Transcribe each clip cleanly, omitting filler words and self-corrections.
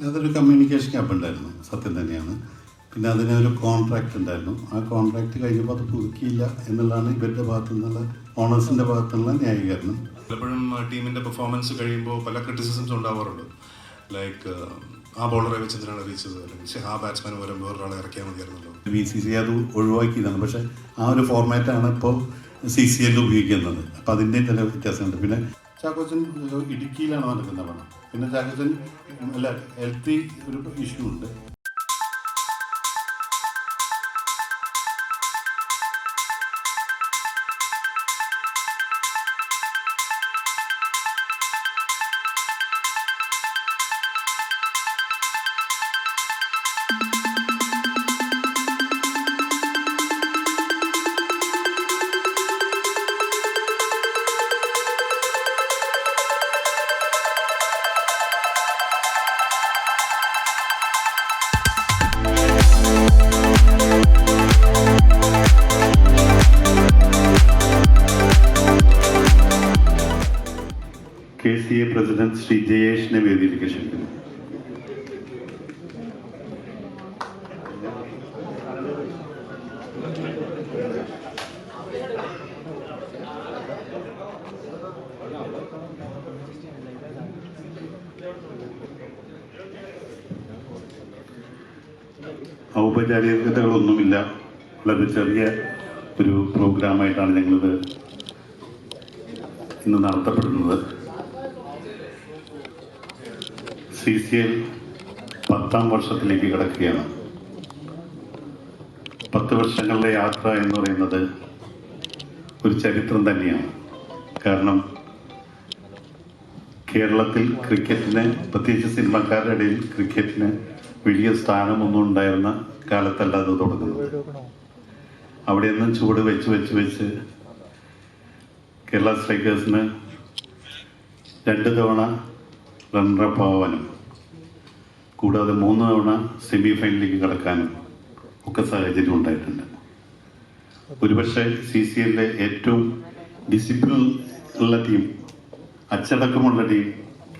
അതൊരു communication gap ഉണ്ടായിരുന്നു, സത്യം തന്നെയാണ്. പിന്നെ അതിനൊരു കോൺട്രാക്റ്റ് ഉണ്ടായിരുന്നു. ആ കോൺട്രാക്റ്റ് കഴിഞ്ഞപ്പോൾ അത് പുതുക്കിയില്ല എന്നുള്ളതാണ് ഇവരുടെ ഭാഗത്തു നിന്നുള്ള, ഓണേഴ്സിൻ്റെ ഭാഗത്തു നിന്നുള്ള ന്യായീകരണം. പലപ്പോഴും ടീമിൻ്റെ പെർഫോമൻസ് കഴിയുമ്പോൾ പല ക്രിറ്റിസിസംസ് ഉണ്ടാവാറുണ്ട്. ലൈക്ക് ആ ബോളറെ വെച്ച് എന്തിനാണ് അറിയിച്ചത്, അല്ലെങ്കിൽ ആ ബാറ്റ്സ്മാൻ വരെ വേറൊരാളെ ഇറക്കിയാൽ മതിയായിരുന്നല്ലോ. BCCI അത് ഒഴിവാക്കിയതാണ്. പക്ഷേ ആ ഒരു ഫോർമാറ്റാണ് ഇപ്പോൾ CCL ഉപയോഗിക്കുന്നത്. അപ്പോൾ അതിൻ്റെ ചില വ്യത്യാസമുണ്ട്. പിന്നെ ചാക്കോച്ചൻ ഇടുക്കിയിലാണ് നടക്കുന്നത് പണം. പിന്നെ ചാക്കോച്ചൻ അല്ല, ഹെൽത്തി ഒരു ഇഷ്യൂ ഉണ്ട്. KCA പ്രസിഡന്റ് ശ്രീ ജയേഷിനെ വേദിയിലേക്ക് ക്ഷണിക്കുന്നു. ഔപചാരികതകളൊന്നുമില്ല, വളരെ ചെറിയ ഒരു പ്രോഗ്രാമായിട്ടാണ് ഞങ്ങളിത് ഇന്ന് നടത്തപ്പെടുന്നത്. CCL 10ാം വർഷത്തിലേക്ക് കിടക്കുകയാണ്. 10 വർഷങ്ങളിലെ യാത്ര എന്ന് പറയുന്നത് ഒരു ചരിത്രം തന്നെയാണ്. കാരണം കേരളത്തിൽ ക്രിക്കറ്റിന്, പ്രത്യേകിച്ച് സിനിമക്കാരുടെ ഇടയിൽ ക്രിക്കറ്റിന് വലിയ സ്ഥാനമൊന്നും ഉണ്ടായിരുന്ന കാലത്തല്ല അത് തുടങ്ങുന്നത്. അവിടെ നിന്നും ചുവട് വെച്ച് കേരള സ്ട്രൈക്കേഴ്സിന് 2 തവണ റണ്ണറപ്പ് ആവാനും കൂടാതെ 3 തവണ സെമി ഫൈനലിലേക്ക് കടക്കാനും ഒക്കെ സാഹചര്യം ഉണ്ടായിട്ടുണ്ട്. ഒരുപക്ഷെ CCLിലെ ഏറ്റവും ഡിസിപ്ലിൻ ഉള്ള ടീം, അച്ചടക്കമുള്ള ടീം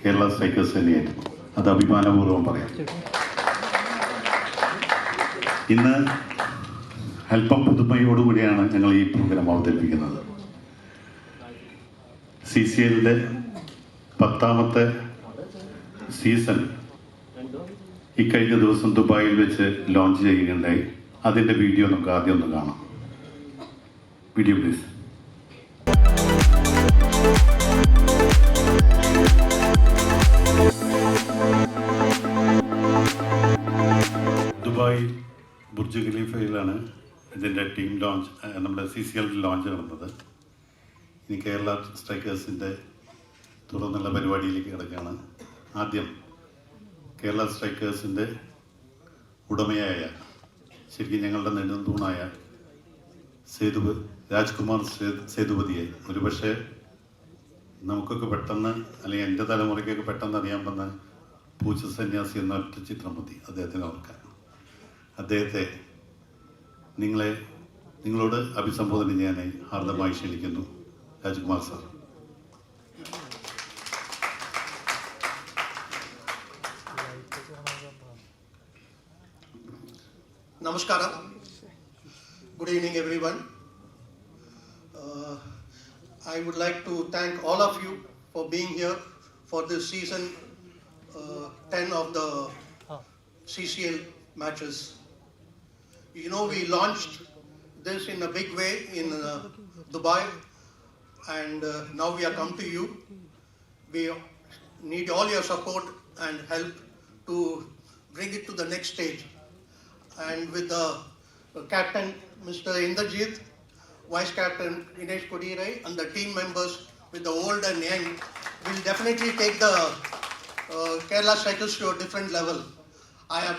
കേരള സ്ട്രൈക്കേഴ്സ് തന്നെയായിരുന്നു. അത് അഭിമാനപൂർവ്വം പറയാം. ഇന്ന് അല്പം പുതുമയോടുകൂടിയാണ് ഞങ്ങൾ ഈ പ്രോഗ്രാം അവതരിപ്പിക്കുന്നത്. CCLിൻ്റെ 10ാമത്തെ സീസൺ ഇക്കഴിഞ്ഞ ദിവസം ദുബായിൽ വെച്ച് ലോഞ്ച് ചെയ്യുകയുണ്ടായി. അതിൻ്റെ വീഡിയോ നമുക്ക് ആദ്യം ഒന്ന് കാണാം. Video please. ദുബായ് ബുർജ് ഖലീഫയിലാണ് ഇതിൻ്റെ ടീം ലോഞ്ച്, നമ്മുടെ CCL ലോഞ്ച് നടന്നത്. ഇനി കേരള സ്ട്രൈക്കേഴ്സിൻ്റെ തുടർന്നുള്ള പരിപാടിയിലേക്ക് കിടക്കുകയാണ്. ആദ്യം കേരള സ്ട്രൈക്കേഴ്സിൻ്റെ ഉടമയായ, ശരിക്കും ഞങ്ങളുടെ നെടുന്തൂണായ രാജ്കുമാർ സേതുപതിയെ ഒരുപക്ഷെ നമുക്കൊക്കെ പെട്ടെന്ന്, അല്ലെങ്കിൽ എൻ്റെ തലമുറയ്ക്കൊക്കെ പെട്ടെന്ന് അറിയാൻ വന്ന പൂച്ച സന്യാസി എന്ന ഒറ്റ ചിത്രം മതി അദ്ദേഹത്തിന് ഓർക്കാൻ. അദ്ദേഹത്തെ നിങ്ങളോട് അഭിസംബോധന ചെയ്യാനായി ഹാർദമായി ക്ഷണിക്കുന്നു. Rajkumar sir. Namaskaram. Good evening, everyone. I would like to thank all of you for being here for this season 10 of the CCL matches. You know, we launched this in a big way in Dubai, and now we have come to you. We need all your support and help to bring it to the next stage. And with the captain, Mr. Inderjeet, vice captain Dinesh Kodirai, and the team members with the old and young, will definitely take the Kerala Strikers to a different level. I am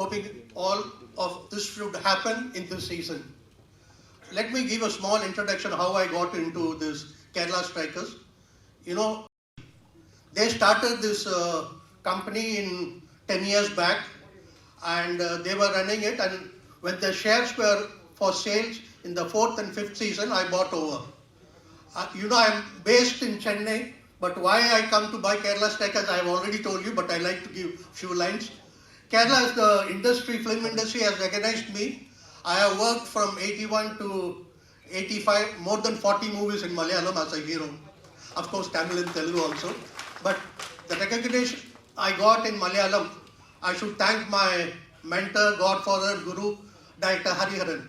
hoping all of this should happen in this season. Let me give a small introduction how I got into this Kerala Strikers. You know, they started this company in 10 years back, and they were running it, and when the shares were for sales in the 4th and 5th season, I bought over. You know, I'm based in Chennai, But why I come to buy Kerala Strikers, I have already told you, but I like to give few lines. Kerala, as the film industry has recognized me. I have worked from 81 to 85, more than 40 movies in Malayalam as a hero. Of course, Tamil and Telugu also. But the recognition I got in Malayalam, I should thank my mentor, godfather, guru, Director Hariharan,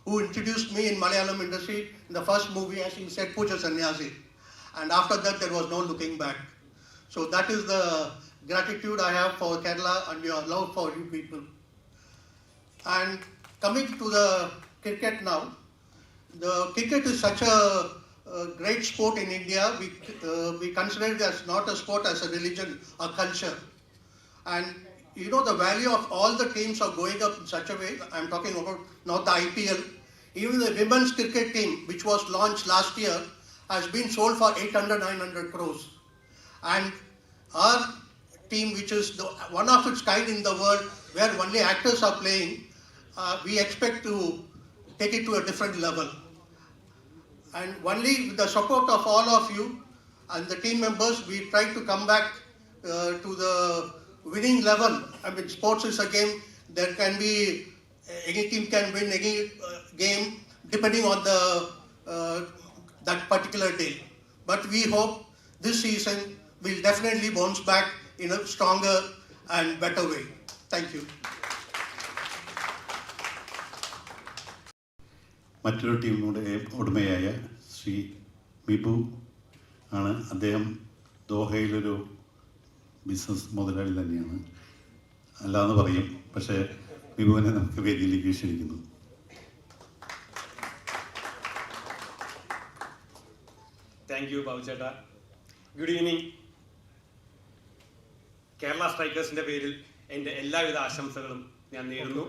who introduced me in Malayalam industry in the first movie, as he said, Puja Sannyasi. And after that, there was no looking back. So that is the gratitude I have for Kerala and your love for you people. And coming to the cricket now, the cricket is such a great sport in India. We consider it as not a sport, as a religion, a culture. And you know, the value of all the teams are going up in such a way. I'm talking about not the IPL. Even the women's cricket team, which was launched last year, has been sold for 800-900 crores. And our team, which is one of its kind in the world, where only actors are playing, we expect to take it to a different level. And only with the support of all of you and the team members, we try to come back to the winning level. I mean, sports is a game. There can be, any team can win any game depending on that particular day. But we hope this season will definitely bounce back in a stronger and better way. Thank you. മറ്റൊരു ടീമിനോട് ഉടമയായ ശ്രീ മിബു ആണ്. അദ്ദേഹം ദോഹയിലൊരു business മുതലാളി തന്നെയാണ്, അല്ലാന്ന് പറയും. പക്ഷേ മിബുവിനെ നമുക്ക് വേദിയിലേക്ക് ക്ഷണിക്കുന്നു. താങ്ക് യു ബാബു ചേട്ടാ. Good evening. കേരള സ്ട്രൈക്കേഴ്സിന്റെ പേരിൽ എൻ്റെ എല്ലാവിധ ആശംസകളും ഞാൻ നേരുന്നു.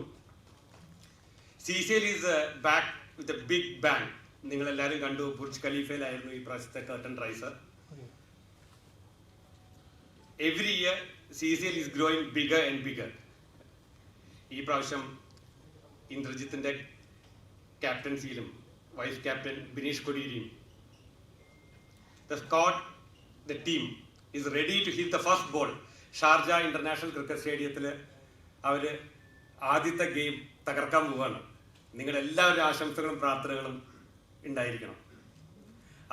CCL is back with a big bang. നിങ്ങളെല്ലാവരും കണ്ടു, ബുർജ് ഖലീഫയിലായിരുന്നു ഈ പ്രാവശ്യത്തെ curtain raiser. Every year CCL is growing bigger and bigger. ഈ പ്രാവശ്യം ഇന്ദ്രജിത്തിന്റെ ക്യാപ്റ്റൻസിയിലും vice captain Bineesh Kodiyeri the squad, the team is ready to hit the first ball. Sharjah international cricket സ്റ്റേഡിയത്തിൽ അവർ ആദ്യത്തെ ഗെയിം തകർക്കാൻ പോവുകയാണ്. നിങ്ങളെല്ലാവരുടെ ആശംസകളും പ്രാർത്ഥനകളും ഉണ്ടായിരിക്കണം.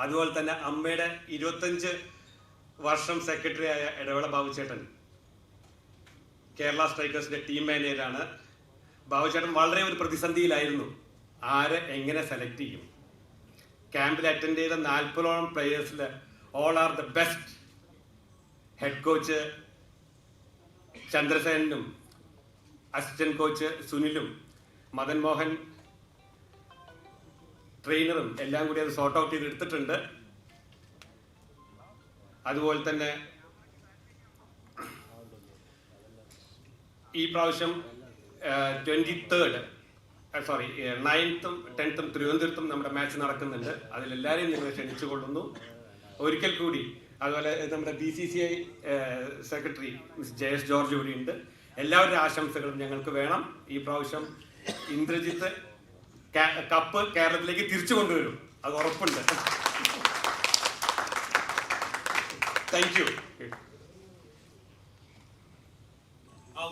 അതുപോലെ തന്നെ അമ്മയുടെ 25 വർഷം സെക്രട്ടറി ആയ എടവള ബാബുചേട്ടൻ കേരള സ്ട്രൈക്കേഴ്സിന്റെ ടീം മാനേജറാണ്. ബാബുചേട്ടൻ വളരെ ഒരു പ്രതിസന്ധിയിലായിരുന്നു, ആരെ എങ്ങനെ സെലക്ട് ചെയ്യും. ക്യാമ്പിൽ അറ്റൻഡ് ചെയ്ത 40ഓളം പ്ലേയേഴ്സിൽ all are the best. Head coach ചന്ദ്രസേനും അസിസ്റ്റന്റ് കോച്ച് സുനിലും മദൻ മോഹൻ ട്രെയിനറും എല്ലാം കൂടി അത് സോർട്ട് ഔട്ട് ചെയ്ത് എടുത്തിട്ടുണ്ട്. അതുപോലെ തന്നെ ഈ പ്രാവശ്യം 9th ഉം 10th ഉം തിരുവനന്തപുരത്തും നമ്മുടെ മാച്ച് നടക്കുന്നുണ്ട്. അതിലെല്ലാവരെയും നിങ്ങൾ ക്ഷണിച്ചുകൊള്ളുന്നു ഒരിക്കൽ കൂടി. അതുപോലെ നമ്മുടെ BCCI secretary miss Jayesh George കൂടിയുണ്ട്. എല്ലാവരുടെ ആശംസകളും ഞങ്ങൾക്ക് വേണം. ഈ പ്രാവശ്യം ഇന്ദ്രജിത്ത് കപ്പ് കേരളത്തിലേക്ക് തിരിച്ചു കൊണ്ടുവരും, അത് ഉറപ്പുണ്ട്. Thank you.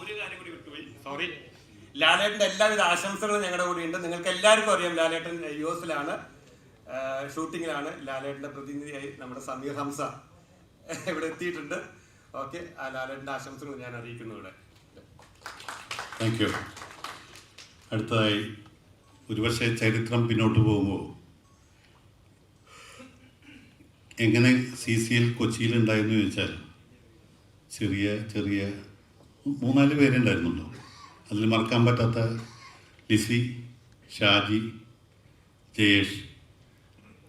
ഒരു കാര്യം കൂടി വിട്ടുപോയി, സോറി. ലാലേട്ടന്റെ എല്ലാവിധ ആശംസകളും ഞങ്ങളുടെ കൂടെ ഉണ്ട്. നിങ്ങൾക്ക് എല്ലാവർക്കും അറിയാം, ലാലേട്ടൻ US-ലാണ്, ഷൂട്ടിങ്ങിലാണ്. ലാലേട്ടന്റെ പ്രതിനിധിയായി നമ്മുടെ സമീർ ഹംസ ഇവിടെ എത്തിയിട്ടുണ്ട്. ഓക്കെ, ആ ലാലേട്ടന്റെ ആശംസകൾ ഞാൻ അറിയിക്കുന്നു ഇവിടെ. Thank you. അടുത്തതായി ഒരുപക്ഷെ ചരിത്രം പിന്നോട്ട് പോകുമ്പോൾ എങ്ങനെ CCL കൊച്ചിയിലുണ്ടായിരുന്നു ചോദിച്ചാൽ ചെറിയ 3-4 പേരുണ്ടായിരുന്നുള്ളൂ. അതിൽ മറക്കാൻ പറ്റാത്ത ലിസി, ഷാജി, ജയേഷ്,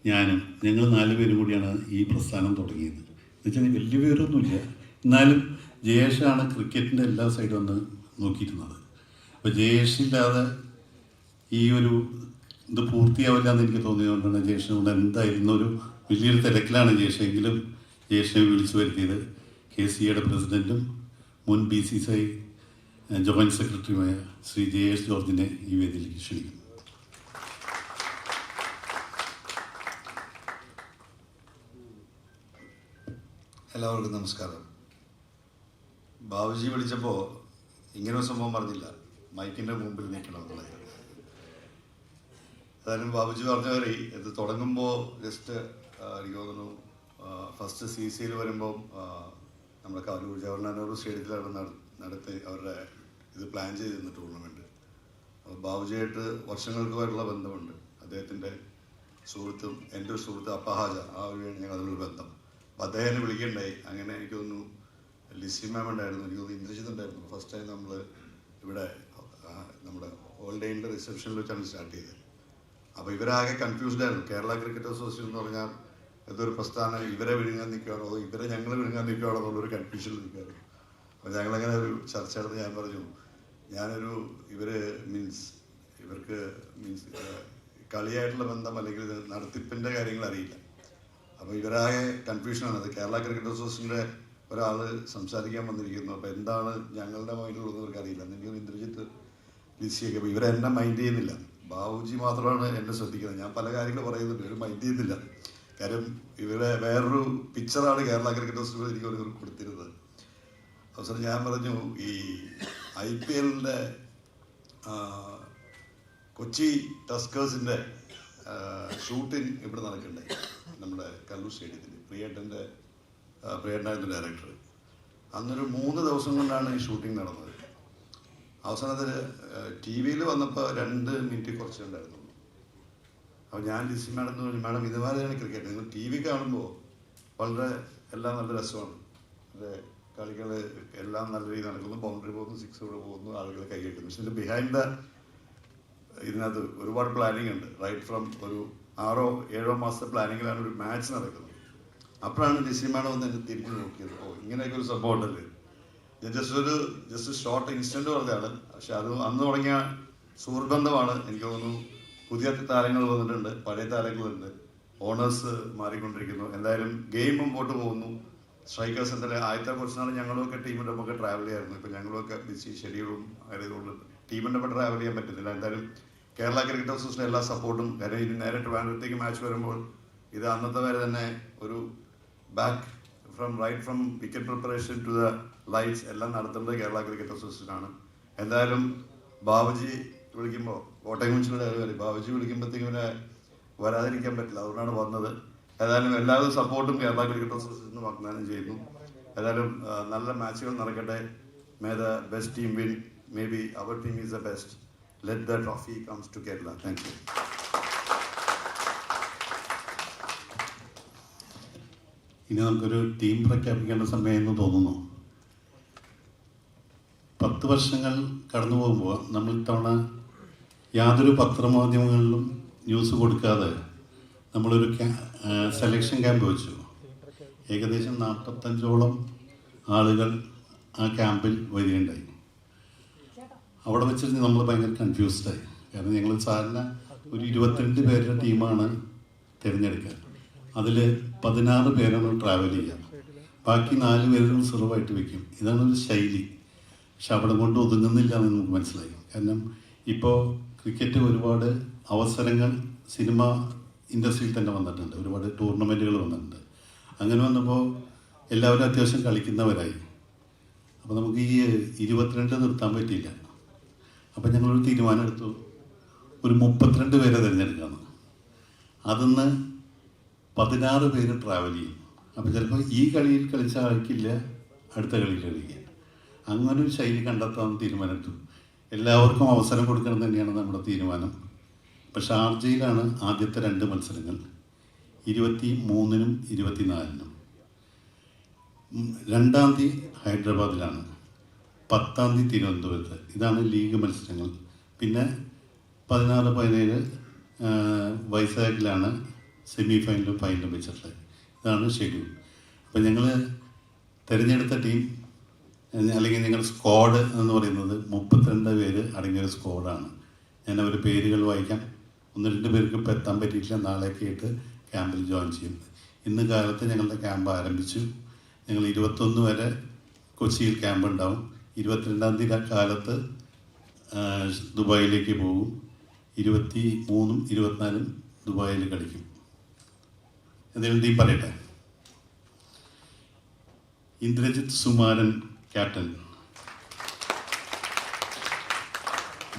ഞാനും, ഞങ്ങൾ 4 പേരും കൂടിയാണ് ഈ പ്രസ്ഥാനം തുടങ്ങിയത്. എന്നുവെച്ചാൽ വലിയ പേരൊന്നുമില്ല, എന്നാലും ജയേഷാണ് ക്രിക്കറ്റിൻ്റെ എല്ലാ സൈഡും ഒന്ന് നോക്കിയിരുന്നത്. അപ്പോൾ ജയേഷില്ലാതെ ഈ ഒരു ഇത് പൂർത്തിയാവില്ല എന്ന് എനിക്ക് തോന്നിയതുകൊണ്ടാണ് ജയേഷിനോട് എന്തായിരുന്നു ഒരു വലിയൊരു തിരക്കിലാണ് ജയേഷെങ്കിലും ജയേഷിനെ വിളിച്ചു വരുത്തിയത്. KCA പ്രസിഡൻറ്റും മുൻ BCCI ജോയിൻറ്റ് സെക്രട്ടറിയുമായ ശ്രീ ജയേഷ് ജോർജിനെ ഈ വേദിയിലേക്ക് ക്ഷണിക്കുന്നു. എല്ലാവർക്കും നമസ്കാരം. ബാബുജി വിളിച്ചപ്പോൾ ഇങ്ങനെ ഒരു സംഭവം പറഞ്ഞില്ല, മൈക്കിൻ്റെ മുമ്പിൽ നിൽക്കണം എന്നുള്ളത്. ഏതായാലും ബാബുജി പറഞ്ഞ പോലെ ഇത് തുടങ്ങുമ്പോൾ ജസ്റ്റ് എനിക്ക് തോന്നുന്നു ഫസ്റ്റ് CCയിൽ വരുമ്പോൾ നമ്മുടെ കലൂർ ജവഹർലാൽ നെഹ്റു സ്റ്റേഡിയത്തിലാണ് നടത്തി അവരുടെ ഇത് പ്ലാൻ ചെയ്തിരുന്ന ടൂർണമെൻറ്റ്. അപ്പോൾ ബാബുജിയായിട്ട് വർഷങ്ങൾക്ക് ബന്ധമുണ്ട്. അദ്ദേഹത്തിൻ്റെ സുഹൃത്തും എൻ്റെ ഒരു സുഹൃത്ത് അപ്പഹാജ, ആ വഴിയാണ് ഞങ്ങൾ അതിനുള്ള ബന്ധം. അപ്പോൾ അദ്ദേഹം വിളിക്കണ്ടായി. അങ്ങനെ എനിക്ക് തോന്നുന്നു ലിസി മാം ഉണ്ടായിരുന്നു, എനിക്ക് തോന്നുന്നു ഇന്ദ്രജിത്ത് ഉണ്ടായിരുന്നു. ഫസ്റ്റ് ടൈം നമ്മൾ ഇവിടെ നമ്മുടെ ഓൾഡ് ഏജിൻ്റെ റിസപ്ഷനിൽ വെച്ചാണ് സ്റ്റാർട്ട് ചെയ്തത്. അപ്പോൾ ഇവരാകെ കൺഫ്യൂസ്ഡ് ആയിരുന്നു. കേരള ക്രിക്കറ്റ് അസോസിയേഷൻ എന്ന് പറഞ്ഞാൽ ഇതൊരു പ്രസ്ഥാനം, ഇവരെ വിഴുങ്ങാൻ നിൽക്കുകയാണോ അതോ ഇവരെ ഞങ്ങൾ വിഴുങ്ങാൻ നിൽക്കുകയാണോ എന്നുള്ളൊരു കൺഫ്യൂഷനിൽ നിൽക്കുകയായിരുന്നു. അപ്പോൾ ഞങ്ങളങ്ങനെ ഒരു ചർച്ച നടത്തി ഞാൻ പറഞ്ഞു, ഇവർക്ക് കളിയായിട്ടുള്ള ബന്ധം അല്ലെങ്കിൽ നടത്തിപ്പിൻ്റെ കാര്യങ്ങൾ അറിയില്ല. അപ്പോൾ ഇവരാകെ കൺഫ്യൂഷനാണ്. അത് കേരള ക്രിക്കറ്റ് അസോസിയേഷൻ്റെ ഒരാൾ സംസാരിക്കാൻ വന്നിരിക്കുന്നു. അപ്പോൾ എന്താണ് ഞങ്ങളുടെ മൈൻഡിലുള്ളത് ഇവർക്ക് അറിയില്ല. എനിക്ക് ഇന്ദ്രജിത്ത് ലിസിയൊക്കെ അപ്പോൾ ഇവരെന്നെ മൈൻഡ് ചെയ്യുന്നില്ല. ബാബുജി മാത്രമാണ് എന്നെ ശ്രദ്ധിക്കുന്നത്. ഞാൻ പല കാര്യങ്ങൾ പറയുന്നുണ്ട്, ഇവർ മൈൻഡ് ചെയ്യുന്നില്ല. കാര്യം ഇവരെ വേറൊരു പിക്ചറാണ് കേരള ക്രിക്കറ്റ് അസോസിയേഷൻ എനിക്ക് ഒരു കൊടുത്തിരുന്നത്. അവസരം ഞാൻ പറഞ്ഞു, ഈ IPLൻ്റെ കൊച്ചി ടസ്കേഴ്സിൻ്റെ ഷൂട്ടിംഗ് ഇവിടെ നടക്കണ്ടേ നമ്മുടെ കല്ലൂർ സ്റ്റേഡിയത്തിൽ. പ്രിയേട്ടനായിരുന്നു ഡയറക്ടർ. അന്നൊരു 3 ദിവസം കൊണ്ടാണ് ഈ ഷൂട്ടിംഗ് നടന്നത്. അവസാനത്തിൽ TV വന്നപ്പോൾ 2 മിനിറ്റ് കുറച്ചുണ്ടായിരുന്നുള്ളൂ. അപ്പോൾ ഞാൻ ലിസി മാഡം പറഞ്ഞു, മാഡം ഇതുപോലെയാണ് ക്രിക്കറ്റ്, നിങ്ങൾ TV കാണുമ്പോൾ എല്ലാം നല്ല രസമാണ്, കളികൾ എല്ലാം നല്ല രീതിയിൽ നടക്കുന്നു, ബൗണ്ടറി പോകുന്നു, 6 പോകുന്നു, ആളുകൾ കൈയ്യട്ടുന്നു. പക്ഷേ ഇതിൻ്റെ ബിഹൈൻഡ് ഇതിനകത്ത് ഒരുപാട് പ്ലാനിങ് ഉണ്ട്. റൈറ്റ് ഫ്രം ഒരു 6-7 മാസത്തെ പ്ലാനിങ്ങിലാണ് ഒരു മാച്ച് നടക്കുന്നത്. അപ്പോഴാണ് ലിസി മാഡം വന്ന് എന്നെ തിരിഞ്ഞു നോക്കിയത്. ഇങ്ങനെയൊക്കെ ഒരു സംഭവം ഉണ്ടല്ലേ. ഞാൻ ജസ്റ്റ് ഷോർട്ട് ഇൻസ്റ്റന്റ് പറഞ്ഞതാണ്. പക്ഷെ അത് അന്ന് തുടങ്ങിയ സുഹൃബന്ധമാണ്. എനിക്ക് തോന്നുന്നു പുതിയ താരങ്ങൾ വന്നിട്ടുണ്ട്, പഴയ താരങ്ങളുണ്ട്, ഓണേഴ്സ് മാറിക്കൊണ്ടിരിക്കുന്നു. എന്തായാലും ഗെയിം മുമ്പോട്ട് പോകുന്നു. സ്ട്രൈക്കേഴ്സ് എന്തായാലും ആദ്യത്തെ കുറച്ച് നാൾ ഞങ്ങളുമൊക്കെ ടീമിൻ്റെ ഒപ്പം ട്രാവൽ ചെയ്യായിരുന്നു. ഇപ്പം ഞങ്ങളുമൊക്കെ ബിസി ഷെഡ്യൂളും ആയതുകൊണ്ട് ടീമിൻ്റെ ഒപ്പം ട്രാവൽ ചെയ്യാൻ പറ്റുന്നില്ല. എന്തായാലും കേരള ക്രിക്കറ്റ് അസോസിയേഷൻ്റെ എല്ലാ സപ്പോർട്ടും. കാര്യം ഇനി നേരെ ട്രിവാൻഡ്രത്തേക്ക് മാച്ച് വരുമ്പോൾ ഇത് അന്നത്തെ വരെ തന്നെ ഒരു right from wicket preparation to the lights എല്ലാം നടത്തുന്നത് കേരള ക്രിക്കറ്റ് അസോസിയേഷനാണ്. എന്തായാലും ബാബുജി വിളിക്കുമ്പോൾ കോട്ടയം കുഞ്ചിയുടെ കാര്യം ബാബുജി വിളിക്കുമ്പോഴത്തേക്കും ഇവരെ വരാതിരിക്കാൻ പറ്റില്ല, അതുകൊണ്ടാണ് വന്നത്. ഏതായാലും എല്ലാവരും സപ്പോർട്ടും കേരള ക്രിക്കറ്റ് അസോസിയേഷന് വാഗ്ദാനം ചെയ്യുന്നു. ഏതായാലും നല്ല മാച്ചുകൾ നടക്കട്ടെ. May the best team win. May be our team is the best. Let the trophy comes to Kerala. Thank you. ഇനി നമുക്കൊരു ടീം പ്രഖ്യാപിക്കേണ്ട സമയമെന്ന് തോന്നുന്നു. 10 വർഷങ്ങൾ കടന്നു പോകുമ്പോൾ നമ്മൾ ഇത്തവണ യാതൊരു പത്രമാധ്യമങ്ങളിലും ന്യൂസ് കൊടുക്കാതെ നമ്മളൊരു സെലക്ഷൻ ക്യാമ്പ് വെച്ചു. ഏകദേശം 45ഓളം ആളുകൾ ആ ക്യാമ്പിൽ വരികയുണ്ടായി. അവിടെ വെച്ചിട്ട് നമ്മൾ ഭയങ്കര കൺഫ്യൂസ്ഡായി. കാരണം ഞങ്ങൾ സാധാരണ ഒരു 22 പേരുടെ ടീമാണ് തിരഞ്ഞെടുക്കുക. അതിൽ 16 പേരാണ് ട്രാവൽ ചെയ്യുക, ബാക്കി 4 പേരും റിസർവായിട്ട് വെക്കും. ഇതാണ് ഒരു ശൈലി. പക്ഷെ അവിടെ കൊണ്ട് ഒതുങ്ങുന്നില്ല എന്ന് നമുക്ക് മനസ്സിലായി. കാരണം ഇപ്പോൾ ക്രിക്കറ്റ് ഒരുപാട് അവസരങ്ങൾ സിനിമ ഇൻഡസ്ട്രിയിൽ തന്നെ വന്നിട്ടുണ്ട്, ഒരുപാട് ടൂർണമെൻറ്റുകൾ വന്നിട്ടുണ്ട്. അങ്ങനെ വന്നപ്പോൾ എല്ലാവരും അത്യാവശ്യം കളിക്കുന്നവരായി. അപ്പോൾ നമുക്ക് ഈ 22 നിർത്താൻ പറ്റിയില്ല. അപ്പം ഞങ്ങളൊരു തീരുമാനം എടുത്തു, ഒരു 32 പേരെ തിരഞ്ഞെടുക്കാമെന്ന്. അതിന്ന് 16 പേര് ട്രാവൽ ചെയ്യും. അപ്പോൾ ചിലപ്പോൾ ഈ കളിയിൽ കളിച്ച ആൾക്കില്ല അടുത്ത കളിയിൽ കളിക്കുക. അങ്ങനെ ഒരു ശൈലി കണ്ടെത്താൻ തീരുമാനമെടുത്തു. എല്ലാവർക്കും അവസരം കൊടുക്കണം തന്നെയാണ് നമ്മുടെ തീരുമാനം. ഇപ്പോൾ ഷാർജയിലാണ് ആദ്യത്തെ 2 മത്സരങ്ങൾ, 23-നും 24-നും. 2-ാം തീയതി ഹൈദരാബാദിലാണ്, 10-ാം തീയതി തിരുവനന്തപുരത്ത്. ഇതാണ് ലീഗ് മത്സരങ്ങൾ. പിന്നെ 16-17 വൈസാഖിലാണ് സെമി ഫൈനലും ഫൈനലും വെച്ചിട്ടുള്ളത്. ഇതാണ് ഷെഡ്യൂൾ. അപ്പോൾ ഞങ്ങൾ തിരഞ്ഞെടുത്ത ടീം അല്ലെങ്കിൽ ഞങ്ങളുടെ സ്ക്വാഡ് എന്ന് പറയുന്നത് 32 പേര് അടങ്ങിയൊരു സ്ക്വാഡാണ്. ഞാൻ അവരുടെ പേരുകൾ വായിക്കാം. 1-2 പേർക്ക് ഇപ്പോൾ എത്താൻ പറ്റിയിട്ടില്ല, നാളെയൊക്കെ ആയിട്ട് ക്യാമ്പിൽ ജോയിൻ ചെയ്യും. ഇന്ന് കാലത്ത് ഞങ്ങളുടെ ക്യാമ്പ് ആരംഭിച്ചു. ഞങ്ങൾ 21 വരെ കൊച്ചിയിൽ ക്യാമ്പ് ഉണ്ടാവും. 22-ാം തീയതി കാലത്ത് ദുബായിലേക്ക് പോകും. 23-നും 24-നും ദുബായിൽ കളിക്കും. എന്തെങ്കിലും ടീം പറയട്ടെ. Indrajith Sukumaran captain,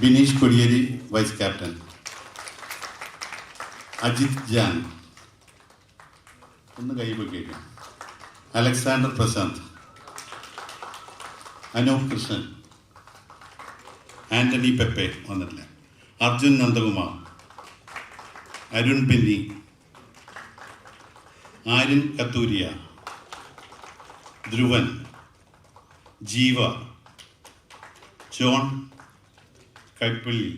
Bineesh Kodiyeri vice captain, Ajith Jan, ഒന്ന് കൈവയ്ക്കാം, അലക്സാണ്ടർ പ്രശാന്ത്, അനൂപ് കൃഷ്ണൻ, ആന്റണി പെപ്പെ വന്നിട്ടില്ല, അർജുൻ നന്ദകുമാർ, അരുൺ ബെന്നി, ആര്യൻ കത്തൂരിയ, ധ്രുവൻ, ജീവ, ജോൺ കൈപ്പള്ളി,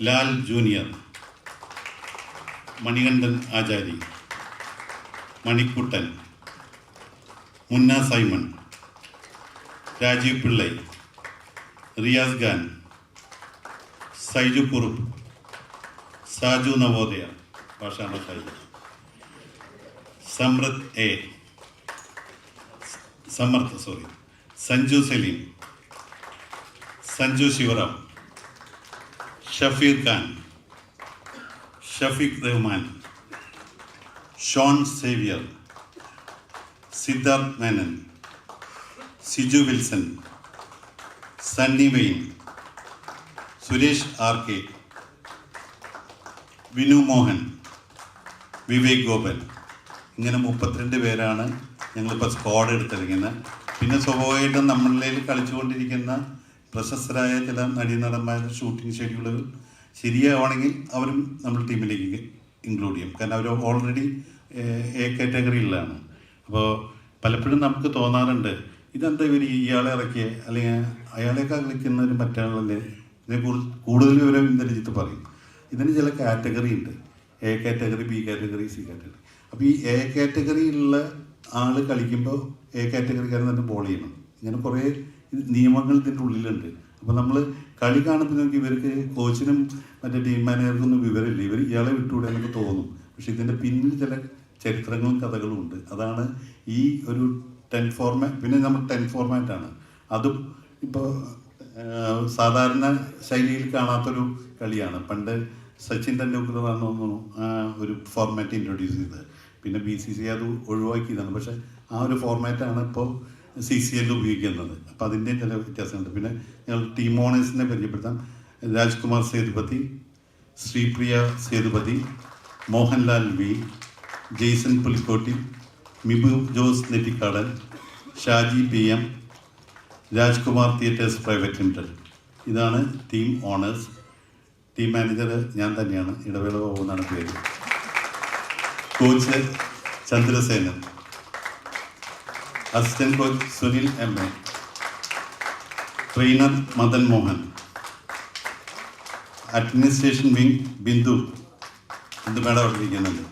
ലാൽ ജൂനിയർ, മണികണ്ഠൻ ആചാരി, മണിക്കുട്ടൻ, മുന്ന സൈമൺ, രാജീവ് പിള്ളൈ, റിയാസ് ഖാൻ, സൈജു കുറുപ്പ്, സാജു നവോദയ, ഭാഷാണ സൈജു, സഞ്ജു സലീം, സഞ്ജു ശിവറാം, ഷഫീർ ഖാൻ, ഷഫീഖ് റഹ്മാൻ, ഷോൺ സേവിയർ, സിദ്ധാർത്ഥ് മേനൻ, സിജു വിൽസൺ, സണ്ണി വെയിൻ, സുരേഷ് ആർ കെ, വിനു മോഹൻ, വിവേക് ഗോപൻ. ഇങ്ങനെ 32 പേരാണ് ഞങ്ങളിപ്പോൾ സ്ക്വാഡ് എടുത്തിരിക്കുന്നത്. പിന്നെ സ്വാഭാവികമായിട്ടും നമ്മളിൽ കളിച്ചുകൊണ്ടിരിക്കുന്ന പ്രശസ്തരായ ചില നടീനടന്മാരുടെ ഷൂട്ടിംഗ് ഷെഡ്യൂളുകൾ ശരിയാവണമെങ്കിൽ അവരും നമ്മൾ ടീമിലേക്ക് ഇൻക്ലൂഡ് ചെയ്യും. കാരണം അവർ ഓൾറെഡി എ കാറ്റഗറിയിലാണ്. അപ്പോൾ പലപ്പോഴും നമുക്ക് തോന്നാറുണ്ട്, ഇതെന്താ ഇവർ ഇയാളെ ഇറക്കിയ അല്ലെങ്കിൽ അയാളെയൊക്കെ കളിക്കുന്നവർ മറ്റാളല്ലേ, ഇതിനെക്കുറിച്ച് കൂടുതൽ വിവരം ഇന്ദ്രജിത്ത് പറയും. ഇതിന് ചില കാറ്റഗറി ഉണ്ട്, A category, B category, C category. അപ്പോൾ ഈ എ കാറ്റഗറിയിലുള്ള ആൾ കളിക്കുമ്പോൾ എ കാറ്റഗറിക്കാരൻ തന്നെ ബോൾ ചെയ്യണം. ഇങ്ങനെ കുറേ നിയമങ്ങൾ ഇതിൻ്റെ ഉള്ളിലുണ്ട്. അപ്പോൾ നമ്മൾ കളി കാണുമ്പോൾ നമുക്ക് ഇവർക്ക് കോച്ചിനും മറ്റേ ടീം മാനേജർക്കൊന്നും വിവരമില്ല, ഇവർ ഇയാളെ വിട്ടുകൂടെ എന്നൊക്കെ തോന്നും. പക്ഷെ ഇതിൻ്റെ പിന്നിൽ ചില ചരിത്രങ്ങളും കഥകളും ഉണ്ട്. അതാണ് ഈ ഒരു 10 ഫോർമാറ്റ്. പിന്നെ നമ്മൾ 10 ഫോർമാറ്റാണ്. അതും ഇപ്പോൾ സാധാരണ ശൈലിയിൽ കാണാത്തൊരു കളിയാണ്. പണ്ട് സച്ചിൻ ടെണ്ടുൽക്കറാണ് തോന്നുന്നു ഒരു ഫോർമാറ്റ് ഇൻട്രൊഡ്യൂസ് ചെയ്തത്. പിന്നെ BCCI അത് ഒഴിവാക്കിയതാണ്. പക്ഷേ ആ ഒരു ഫോർമാറ്റാണ് ഇപ്പോൾ CCL ഉപയോഗിക്കുന്നത്. അപ്പോൾ അതിൻ്റെ ചില വ്യത്യാസമുണ്ട്. പിന്നെ ഞങ്ങൾ ടീം ഓണേഴ്സിനെ പരിചയപ്പെടുത്താം. Rajkumar Sethupathi, Sripriya Sethupathi, Mohanlal V, Jaison Pulikkotty, Mibu Jose Nettikkadan, Shaji PM, Rajkumar theatres private limited. ഇതാണ് ടീം ഓണേഴ്സ്. ടീം മാനേജർ ഞാൻ തന്നെയാണ്, ഇടവേള പോകുന്നതാണ് പേര്. Coach Chandrasenan, assistant coach Sunil MA, trainer Madan Mohan, administration wing Bindu madam അവിടെ ഇരിക്കുന്നുണ്ട്,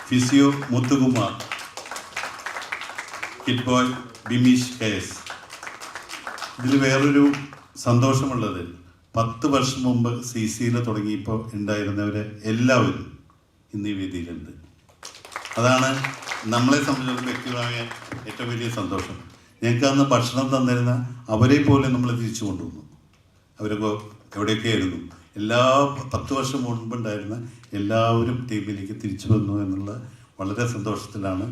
physio Muthukumar, kid boy Bimeesh KS. ഇതിൽ വേറൊരു സന്തോഷമുള്ളത്, 10 വർഷം മുമ്പ് CCL തുടങ്ങിയപ്പോൾ ഉണ്ടായിരുന്നവരെ എല്ലാവരും ഇന്ന് ഈ വേദിയിലുണ്ട്. അതാണ് നമ്മളെ സംബന്ധിച്ചിടത്തോളം വ്യക്തിപരമായ ഏറ്റവും വലിയ സന്തോഷം. ഞങ്ങൾക്ക് അന്ന് ഭക്ഷണം തന്നിരുന്ന അവരെ പോലെ നമ്മൾ തിരിച്ചു കൊണ്ടുവന്നു. അവരൊക്കെ എവിടെയൊക്കെ ആയിരുന്നു. എല്ലാ 10 വർഷം മുൻപുണ്ടായിരുന്ന എല്ലാവരും ടീമിലേക്ക് തിരിച്ചു വന്നു എന്നുള്ള വളരെ സന്തോഷത്തിലാണ്.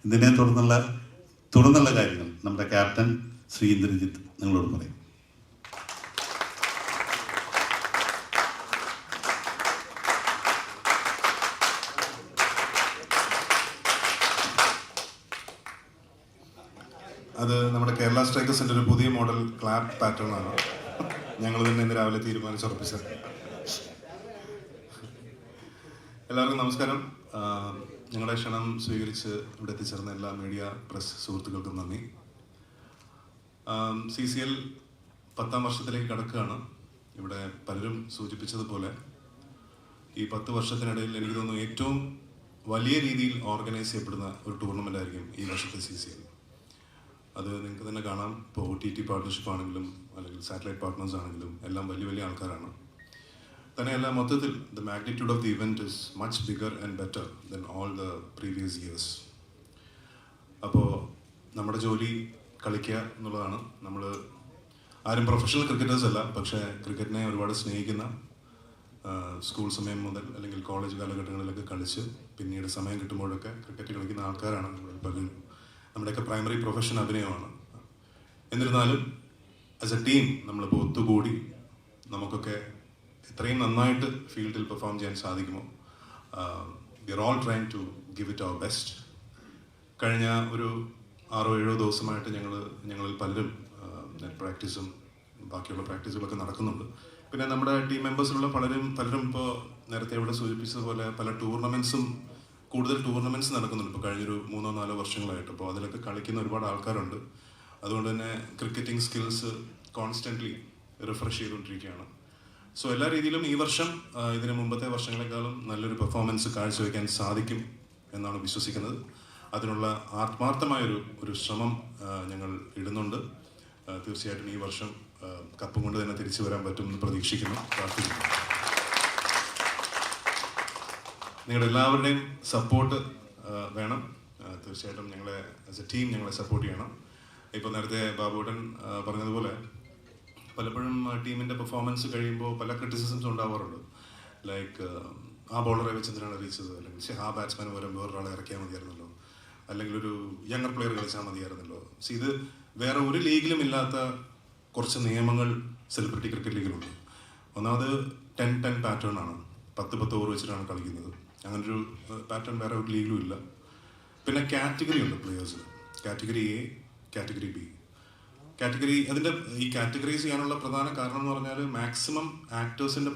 ഇതിനെ തുടർന്നുള്ള കാര്യങ്ങൾ നമ്മുടെ ക്യാപ്റ്റൻ ശ്രീ ഇന്ദ്രജിത്ത് നിങ്ങളോട് പറയും. അത് നമ്മുടെ കേരള സ്ട്രൈക്കേഴ്സിൻ്റെ ഒരു പുതിയ മോഡൽ ക്ലാപ്പ് പാറ്റേൺ ആണ്. ഞങ്ങൾ തന്നെ ഇന്ന് രാവിലെ തീരുമാനിച്ചുറപ്പിച്ചത്. എല്ലാവർക്കും നമസ്കാരം. ഞങ്ങളുടെ ക്ഷണം സ്വീകരിച്ച് ഇവിടെ എത്തിച്ചേർന്ന എല്ലാ മീഡിയ പ്രസ് സുഹൃത്തുക്കൾക്കും നന്ദി. CCL 10ാം വർഷത്തിലേക്ക് കടക്കുകയാണ്. ഇവിടെ പലരും സൂചിപ്പിച്ചതുപോലെ ഈ 10 വർഷത്തിനിടയിൽ എനിക്ക് തോന്നുന്നു ഏറ്റവും വലിയ രീതിയിൽ ഓർഗനൈസ് ചെയ്യപ്പെടുന്ന ഒരു ടൂർണമെൻ്റ് ആയിരിക്കും ഈ വർഷത്തെ CCL. അത് നിങ്ങൾക്ക് തന്നെ കാണാം. ഇപ്പോൾ OTT പാർട്ട്ണർഷിപ്പ് ആണെങ്കിലും അല്ലെങ്കിൽ സാറ്റലൈറ്റ് പാർട്ട്നേഴ്സ് ആണെങ്കിലും എല്ലാം വലിയ വലിയ ആൾക്കാരാണ്. തന്നെയല്ല, മൊത്തത്തിൽ the magnitude of the event is much bigger and better then all the previous years. അപ്പോൾ നമ്മുടെ ജോലി കളിക്കുക എന്നുള്ളതാണ്. നമ്മൾ ആരും പ്രൊഫഷണൽ ക്രിക്കറ്റേഴ്സ് അല്ല, പക്ഷേ ക്രിക്കറ്റിനെ ഒരുപാട് സ്നേഹിക്കുന്ന, സ്കൂൾ സമയം മുതൽ അല്ലെങ്കിൽ കോളേജ് കാലഘട്ടങ്ങളിലൊക്കെ കളിച്ച് പിന്നീട് സമയം കിട്ടുമ്പോഴൊക്കെ ക്രിക്കറ്റ് കളിക്കുന്ന ആൾക്കാരാണ് നമ്മൾ പലരും. നമ്മുടെയൊക്കെ പ്രൈമറി പ്രൊഫഷൻ അഭിനയമാണ്. എന്നിരുന്നാലും ആസ് എ ടീം നമ്മളിപ്പോൾ ഒത്തുകൂടി നമുക്കൊക്കെ എത്രയും നന്നായിട്ട് ഫീൽഡിൽ പെർഫോം ചെയ്യാൻ സാധിക്കുമോ we are all trying to give it our best. കഴിഞ്ഞ ഒരു 6-7 ദിവസമായിട്ട് ഞങ്ങളിൽ പലരും നെറ്റ് പ്രാക്ടീസും ബാക്കിയുള്ള പ്രാക്ടീസുകളൊക്കെ നടക്കുന്നുണ്ട്. പിന്നെ നമ്മുടെ ടീം മെമ്പേഴ്സിലുള്ള പലരും ഇപ്പോൾ നേരത്തെ ഇവിടെ സൂചിപ്പിച്ചതുപോലെ പല കൂടുതൽ ടൂർണമെൻറ്റ്സ് നടക്കുന്നുണ്ട് ഇപ്പോൾ കഴിഞ്ഞൊരു 3-4 വർഷങ്ങളായിട്ട്. അപ്പോൾ അതിലൊക്കെ കളിക്കുന്ന ഒരുപാട് ആൾക്കാരുണ്ട്. അതുകൊണ്ട് തന്നെ ക്രിക്കറ്റിംഗ് സ്കിൽസ് കോൺസ്റ്റൻ്റ്ലി റിഫ്രഷ് ചെയ്തുകൊണ്ടിരിക്കുകയാണ്. സോ എല്ലാ രീതിയിലും ഈ വർഷം ഇതിന് മുമ്പത്തെ വർഷങ്ങളെക്കാളും നല്ലൊരു പെർഫോമൻസ് കാഴ്ചവെക്കാൻ സാധിക്കും എന്നാണ് വിശ്വസിക്കുന്നത്. അതിനുള്ള ആത്മാർത്ഥമായൊരു ശ്രമം ഞങ്ങൾ ഇടുന്നുണ്ട്. തീർച്ചയായിട്ടും ഈ വർഷം കപ്പും കൊണ്ട് തന്നെ തിരിച്ചു വരാൻ പറ്റുമെന്ന് പ്രതീക്ഷിക്കുന്നു, പ്രാർത്ഥിക്കുന്നു. നിങ്ങളുടെ എല്ലാവരുടെയും സപ്പോർട്ട് വേണം. തീർച്ചയായിട്ടും ഞങ്ങളെ ആസ് എ ടീം ഞങ്ങളെ സപ്പോർട്ട് ചെയ്യണം. ഇപ്പോൾ നേരത്തെ ബാബുവേട്ടൻ പറഞ്ഞതുപോലെ പലപ്പോഴും ടീമിൻ്റെ പെർഫോമൻസ് കഴിയുമ്പോൾ പല ക്രിറ്റിസിസംസ് ഉണ്ടാവാറുണ്ട്. ലൈക്ക് ആ ബോളറെ വെച്ച് എന്തിനാണ് എറിയിച്ചത്, അല്ലെങ്കിൽ ആ ബാറ്റ്സ്മാൻ പകരം വേറൊരാളെ ഇറക്കിയാൽ മതിയായിരുന്നല്ലോ, അല്ലെങ്കിൽ ഒരു യങ്ങർ പ്ലെയർ കളിച്ചാൽ മതിയായിരുന്നല്ലോ. ഇത് വേറെ ഒരു ലീഗിലും ഇല്ലാത്ത കുറച്ച് നിയമങ്ങൾ സെലിബ്രിറ്റി ക്രിക്കറ്റ് ലീഗിലുണ്ട്. ഒന്നാമത് 10-10 പാറ്റേൺ ആണ്. 10 ഓവർ വെച്ചിട്ടാണ് കളിക്കുന്നത്. അങ്ങനൊരു പാറ്റേൺ വേറെ ഒരു ലീഗിലും ഇല്ല. പിന്നെ കാറ്റഗറി ഉണ്ട് players. Category A, category B. അതിൻ്റെ ഈ കാറ്റഗറൈസ് ചെയ്യാനുള്ള പ്രധാന കാരണം എന്ന് പറഞ്ഞാൽ മാക്സിമം ആക്ടേഴ്സിൻ്റെ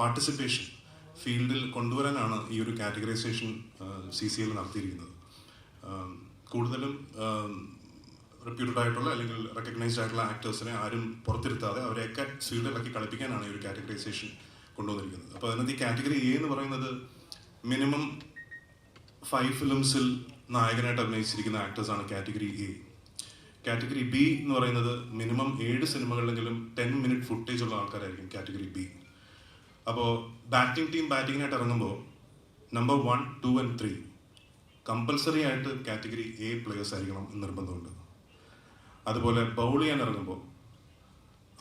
പാർട്ടിസിപ്പേഷൻ ഫീൽഡിൽ കൊണ്ടുവരാനാണ് ഈ ഒരു കാറ്റഗറൈസേഷൻ CCL നടത്തിയിരിക്കുന്നത്. കൂടുതലും റെപ്യൂട്ടഡ് ആയിട്ടുള്ള അല്ലെങ്കിൽ റെക്കഗ്നൈസ്ഡ് ആയിട്ടുള്ള ആക്ടേഴ്സിനെ ആരും പുറത്തിരുത്താതെ അവരെയൊക്കെ ഫീൽഡിലാക്കി കളിപ്പിക്കാനാണ് ഈ ഒരു കാറ്റഗറൈസേഷൻ കൊണ്ടുവന്നിരിക്കുന്നത്. അപ്പോൾ അതിനകത്ത് ഈ കാറ്റഗറി എ എന്ന് പറയുന്നത് മിനിമം 5 ഫിലിംസിൽ നായകനായിട്ട് അഭിനയിച്ചിരിക്കുന്ന ആക്ടേഴ്സാണ് കാറ്റഗറി എ. കാറ്റഗറി ബി എന്ന് പറയുന്നത് മിനിമം 7 സിനിമകളിലെങ്കിലും 10 മിനിറ്റ് ഫുട്ടേജ് ഉള്ള ആൾക്കാരായിരിക്കും കാറ്റഗറി ബി. അപ്പോൾ ടീം ബാറ്റിങ്ങിനായിട്ട് ഇറങ്ങുമ്പോൾ നമ്പർ 1, 2 and 3 കമ്പൽസറി ആയിട്ട് കാറ്റഗറി എ പ്ലേയേഴ്സ് ആയിരിക്കണം എന്ന് നിർബന്ധമുണ്ട്. അതുപോലെ ബൗൾ ചെയ്യാൻ ഇറങ്ങുമ്പോൾ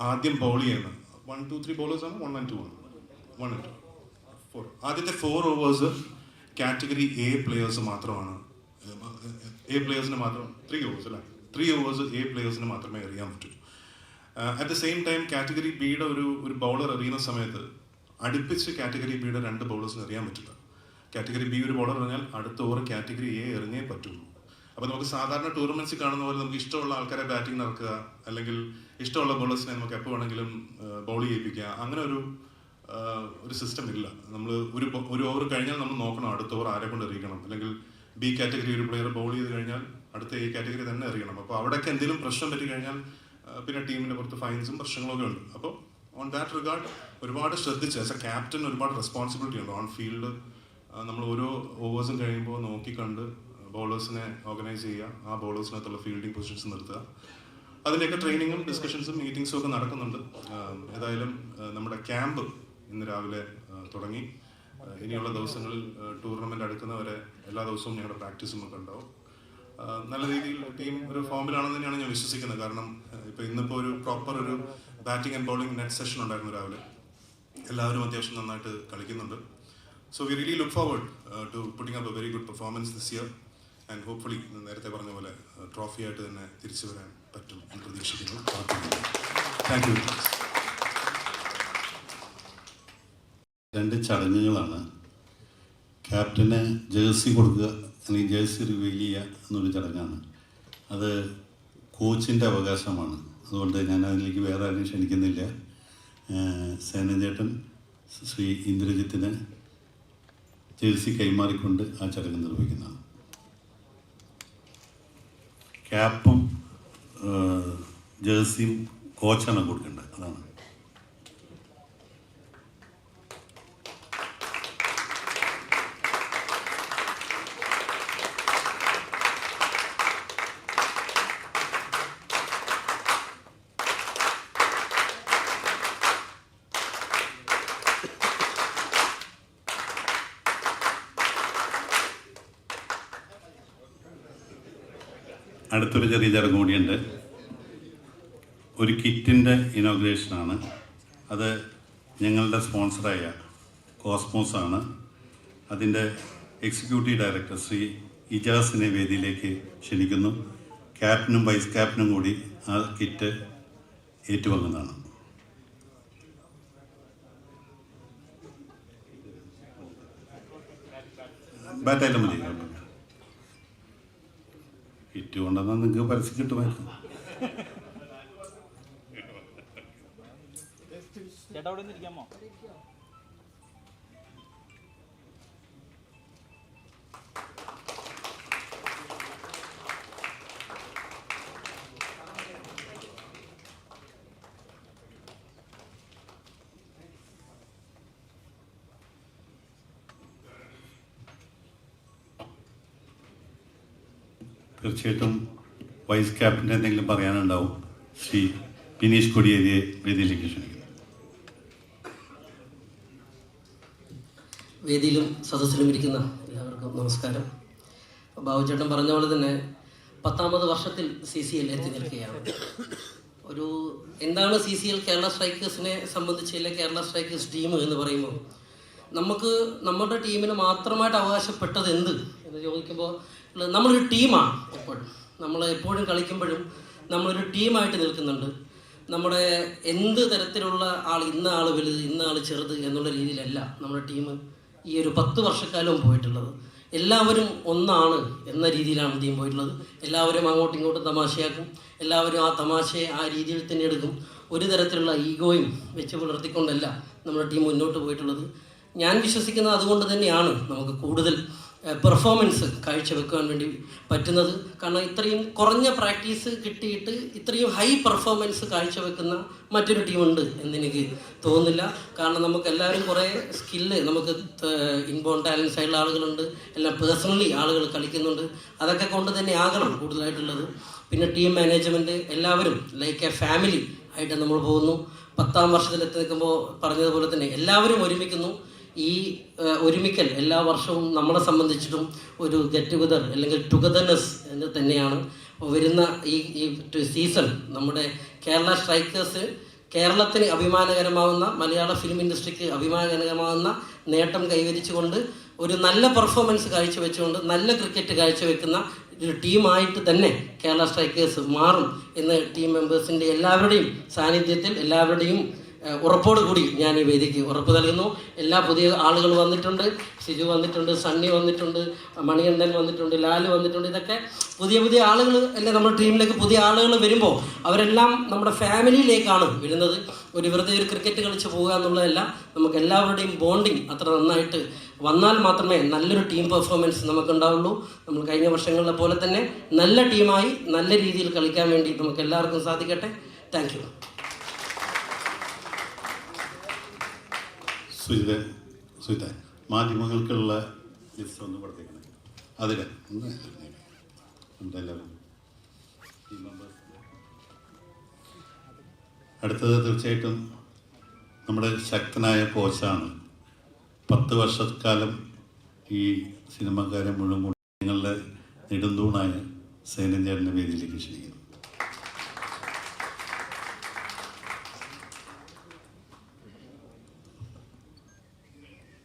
ആദ്യം ബൗൾ ചെയ്യുന്ന 1, 2, 3 ബോളേഴ്സാണ് 1 and 2 ആണ്. 1 and 2, 4 ആദ്യത്തെ 4 ഓവേഴ്സ് കാറ്റഗറി എ പ്ലേയേഴ്സ് മാത്രമാണ്. പ്ലേയേഴ്സിന് മാത്രം 3 ഓവേഴ്സ് അല്ലേ, 3 ഓവേഴ്സ് എ പ്ലേയേഴ്സിന് മാത്രമേ എറിയാൻ പറ്റൂ. At the same time category ബിയുടെ ഒരു ബൗളർ എറിയുന്ന സമയത്ത് അടുപ്പിച്ച് കാറ്റഗറി ബിയുടെ 2 ബൗളേഴ്സിന് എറിയാൻ പറ്റില്ല. കാറ്റഗറി ബി ഒരു ബോളർ എറിഞ്ഞാൽ അടുത്ത ഓവർ കാറ്റഗറി എ എറിഞ്ഞേ പറ്റുള്ളൂ. അപ്പോൾ നമുക്ക് സാധാരണ ടൂർണമെന്റ്സിൽ കാണുന്ന പോലെ നമുക്ക് ഇഷ്ടമുള്ള ആൾക്കാരെ ബാറ്റിംഗ് നടക്കുക, അല്ലെങ്കിൽ ഇഷ്ടമുള്ള ബോളേഴ്സിനെ നമുക്ക് എപ്പോൾ വേണമെങ്കിലും ബൗൾ ചെയ്യിപ്പിക്കുക, അങ്ങനെ ഒരു സിസ്റ്റം ഇല്ല. നമ്മൾ ഒരു ഓവർ കഴിഞ്ഞാൽ നമ്മൾ നോക്കണം അടുത്ത ഓവർ ആരെ കൊണ്ട് എറിയിക്കണം, അല്ലെങ്കിൽ ബി കാറ്റഗറി ഒരു പ്ലെയർ ബൗൾ ചെയ്ത് കഴിഞ്ഞാൽ അടുത്ത എ കാറ്റഗറി തന്നെ എറിയണം. അപ്പോൾ അവിടെയൊക്കെ എന്തെങ്കിലും പ്രശ്നം പറ്റി കഴിഞ്ഞാൽ പിന്നെ ടീമിൻ്റെ പുറത്ത് ഫൈൻസും പ്രശ്നങ്ങളൊക്കെ ഉണ്ട്. അപ്പോൾ ഓൺ ദാറ്റ് റിഗാർഡ് ഒരുപാട് ശ്രദ്ധിച്ച് ആസ് എ ക്യാപ്റ്റൻ ഒരുപാട് റെസ്പോൺസിബിലിറ്റി ഉണ്ട്. ഓൺ ഫീൽഡ് നമ്മൾ ഓരോ ഓവേഴ്സും കഴിയുമ്പോൾ നോക്കിക്കണ്ട് ബോളേഴ്സിനെ ഓർഗനൈസ് ചെയ്യുക, ആ ബോളേഴ്സിനകത്തുള്ള ഫീൽഡിംഗ് പൊസിഷൻസ് നിർത്തുക. അതിൻ്റെയൊക്കെ ട്രെയിനിങ്ങും ഡിസ്കഷൻസും മീറ്റിംഗ്സും ഒക്കെ നടക്കുന്നുണ്ട്. ഏതായാലും നമ്മുടെ ക്യാമ്പ് ഇന്ന് രാവിലെ തുടങ്ങി. ഇനിയുള്ള ദിവസങ്ങളിൽ ടൂർണമെൻ്റ് അടുക്കുന്നവരെ എല്ലാ ദിവസവും ഞങ്ങളുടെ പ്രാക്ടീസും ഒക്കെ ഉണ്ടാവും. നല്ല രീതിയിൽ ടീം ഒരു ഫോമിലാണെന്ന് തന്നെയാണ് ഞാൻ വിശ്വസിക്കുന്നത്. കാരണം ഇപ്പോൾ ഇന്നിപ്പോൾ ഒരു പ്രോപ്പർ ഒരു batting and bowling net session ഉണ്ടായിരുന്നു രാവിലെ. എല്ലാവരും അത്യാവശ്യം നന്നായിട്ട് കളിക്കുന്നുണ്ട്. So we really look forward to putting up a very good performance this year and hopefully നേരത്തെ പറഞ്ഞ പോലെ ട്രോഫിയായിട്ട് തന്നെ തിരിച്ചു വരാൻ പറ്റും എന്ന് പ്രതീക്ഷിക്കുന്നു. Thank you. 2 ചടങ്ങുകളാണ്. ക്യാപ്റ്റന് ജേഴ്സി കൊടുക്കുക അല്ലെങ്കിൽ ജേഴ്സി റിവീൽ ചെയ്യുക എന്നൊരു ചടങ്ങാണ്. അത് കോച്ചിൻ്റെ അവകാശമാണ്. അതുകൊണ്ട് ഞാൻ അതിലേക്ക് വേറെ ആരെയും ക്ഷണിക്കുന്നില്ല. സേനചേട്ടൻ ശ്രീ ഇന്ദ്രജിത്തിന് ജേഴ്സി കൈമാറിക്കൊണ്ട് ആ ചടങ്ങ് നിർവഹിക്കുന്നതാണ്. ക്യാപ്പും ജേഴ്സിയും കോച്ചാണ് കൊടുക്കേണ്ടത്. അതാണ്. അടുത്തൊരു ചെറിയ ചടങ്ങ് കൂടിയുണ്ട്. ഒരു കിറ്റിൻ്റെ ഇനോഗ്രേഷനാണ്. അത് ഞങ്ങളുടെ സ്പോൺസറായ കോസ്മോസ് ആണ്. അതിൻ്റെ എക്സിക്യൂട്ടീവ് ഡയറക്ടർ ശ്രീ ഇജാസിനെ വേദിയിലേക്ക് ക്ഷണിക്കുന്നു. ക്യാപ്റ്റനും വൈസ് ക്യാപ്റ്റനും കൂടി ആ കിറ്റ് ഏറ്റുവാങ്ങുന്നതാണ്. ബാറ്റായാലും മതി. കിറ്റ് കൊണ്ടുവന്നാൽ നിങ്ങൾക്ക് പരസ്യം കിട്ടുമായിരുന്നു. ചേട്ടാ അവിടെ നിന്ന് ഇരിക്കാമോ? തീർച്ചയായിട്ടും വൈസ് ക്യാപ്റ്റൻ എന്തെങ്കിലും പറയാനുണ്ടാവും. ശ്രീ ബിനീഷ് കൊടിയേരിയെ വേദിയിലേക്ക് ക്ഷണിക്കുന്നു. വേദിയിലും സദസ്സിലും ഇരിക്കുന്ന എല്ലാവർക്കും നമസ്കാരം. ബാബുചേട്ടൻ പറഞ്ഞ പോലെ തന്നെ 10ാമത് വർഷത്തിൽ CCL എത്തി നിൽക്കുകയാണ്. എന്താണ് CCL കേരള സ്ട്രൈക്കേഴ്സിനെ സംബന്ധിച്ച്, അല്ലെങ്കിൽ കേരള സ്ട്രൈക്കേഴ്സ് ടീം എന്ന് പറയുമ്പോൾ നമുക്ക് നമ്മുടെ ടീമിന് മാത്രമായിട്ട് അവകാശപ്പെട്ടത് എന്ത് എന്ന് ചോദിക്കുമ്പോൾ നമ്മളൊരു ടീമാണ്. എപ്പോഴും കളിക്കുമ്പോഴും നമ്മളൊരു ടീമായിട്ട് നിൽക്കുന്നുണ്ട്. നമ്മുടെ എന്ത് തരത്തിലുള്ള ഇന്ന ആൾ വലുത്, ഇന്ന ആൾ ചെറുത് എന്നുള്ള രീതിയിലല്ല നമ്മുടെ ടീം ഈ ഒരു 10 വർഷക്കാലവും പോയിട്ടുള്ളത്. എല്ലാവരും ഒന്നാണ് എന്ന രീതിയിലാണ് ടീം പോയിട്ടുള്ളത്. എല്ലാവരും അങ്ങോട്ടും ഇങ്ങോട്ടും തമാശയാക്കും. എല്ലാവരും ആ തമാശയെ ആ രീതിയിൽ തന്നെ എടുക്കും. ഒരു തരത്തിലുള്ള ഈഗോയും വെച്ച് പുലർത്തിക്കൊണ്ടല്ല നമ്മുടെ ടീം മുന്നോട്ട് പോയിട്ടുള്ളത്. ഞാൻ വിശ്വസിക്കുന്നത് അതുകൊണ്ട് തന്നെയാണ് നമുക്ക് കൂടുതൽ പെർഫോമൻസ് കാഴ്ചവെക്കുവാൻ വേണ്ടി പറ്റുന്നത്. കാരണം ഇത്രയും കുറഞ്ഞ പ്രാക്ടീസ് കിട്ടിയിട്ട് ഇത്രയും ഹൈ പെർഫോമൻസ് കാഴ്ചവെക്കുന്ന മറ്റൊരു ടീമുണ്ട് എന്നെനിക്ക് തോന്നുന്നില്ല. കാരണം നമുക്ക് എല്ലാവരും കുറേ സ്കില്ല്, നമുക്ക് ഇൻബോൺ ടാലൻസ് ആയിട്ടുള്ള ആളുകളുണ്ട്, എല്ലാം പേഴ്സണലി ആളുകൾ കളിക്കുന്നുണ്ട്. അതൊക്കെ കൊണ്ട് തന്നെ ആകണം കൂടുതലായിട്ടുള്ളത്. പിന്നെ ടീം മാനേജ്മെൻറ്റ് എല്ലാവരും ലൈക്ക് എ ഫാമിലി ആയിട്ട് നമ്മൾ പോകുന്നു. 10ാം വർഷത്തിലെത്തി നിൽക്കുമ്പോൾ പറഞ്ഞതുപോലെ തന്നെ എല്ലാവരും ഒരുമിക്കുന്നു. ഈ ഒരുമിക്കൽ എല്ലാ വർഷവും നമ്മളെ സംബന്ധിച്ചിട്ടും ഒരു ഗെറ്റ് ടുഗദർ അല്ലെങ്കിൽ ടുഗദർനെസ് എന്ന് തന്നെയാണ്. വരുന്ന ഈ സീസൺ നമ്മുടെ കേരള സ്ട്രൈക്കേഴ്സ് കേരളത്തിന് അഭിമാനകരമാവുന്ന, മലയാള ഫിലിം ഇൻഡസ്ട്രിക്ക് അഭിമാനകരമാവുന്ന നേട്ടം കൈവരിച്ചുകൊണ്ട് ഒരു നല്ല പെർഫോമൻസ് കാഴ്ചവെച്ചുകൊണ്ട് നല്ല ക്രിക്കറ്റ് കാഴ്ചവെക്കുന്ന ഒരു ടീമായിട്ട് തന്നെ കേരള സ്ട്രൈക്കേഴ്സ് മാറും എന്ന് ടീം മെമ്പേഴ്സിൻ്റെ എല്ലാവരുടെയും സാന്നിധ്യത്തിൽ, എല്ലാവരുടെയും ഉറപ്പോടുകൂടി ഞാൻ ഈ വേദിക്ക് ഉറപ്പ് നൽകുന്നു. എല്ലാ പുതിയ ആളുകൾ വന്നിട്ടുണ്ട്. സിജു വന്നിട്ടുണ്ട്, സണ്ണി വന്നിട്ടുണ്ട്, മണികണ്ഠൻ വന്നിട്ടുണ്ട്, ലാല് വന്നിട്ടുണ്ട്. ഇതൊക്കെ പുതിയ ആളുകൾ അല്ലെ നമ്മുടെ ടീമിലേക്ക് പുതിയ ആളുകൾ വരുമ്പോൾ അവരെല്ലാം നമ്മുടെ ഫാമിലിയിലേക്കാണ് വരുന്നത്. വെറുതെ ഒരു ക്രിക്കറ്റ് കളിച്ച് പോകുക എന്നുള്ളതല്ല. നമുക്ക് എല്ലാവരുടെയും ബോണ്ടിങ് അത്ര നന്നായിട്ട് വന്നാൽ മാത്രമേ നല്ലൊരു ടീം പെർഫോമൻസ് നമുക്കുണ്ടാവുള്ളൂ. നമ്മൾ കഴിഞ്ഞ വർഷങ്ങളിലെ പോലെ തന്നെ നല്ല ടീമായി നല്ല രീതിയിൽ കളിക്കാൻ വേണ്ടി നമുക്ക് എല്ലാവർക്കും സാധിക്കട്ടെ. Thank you. സുജിത, മാധ്യമങ്ങൾക്കുള്ള ലിസ്റ്റ് ഒന്ന് കൊടുത്തേക്കണേ. അതിൽ അടുത്തത് തീർച്ചയായിട്ടും നമ്മുടെ ശക്തനായ കോച്ചാണ്. 10 വർഷക്കാലം ഈ സിനിമക്കാരെ മുഴുവൻ നിങ്ങളുടെ നെടുന്തൂണായ സൈനഞ്ചേട്ടൻ്റെ വേദിയിലേക്ക് ക്ഷണിക്കുന്നു.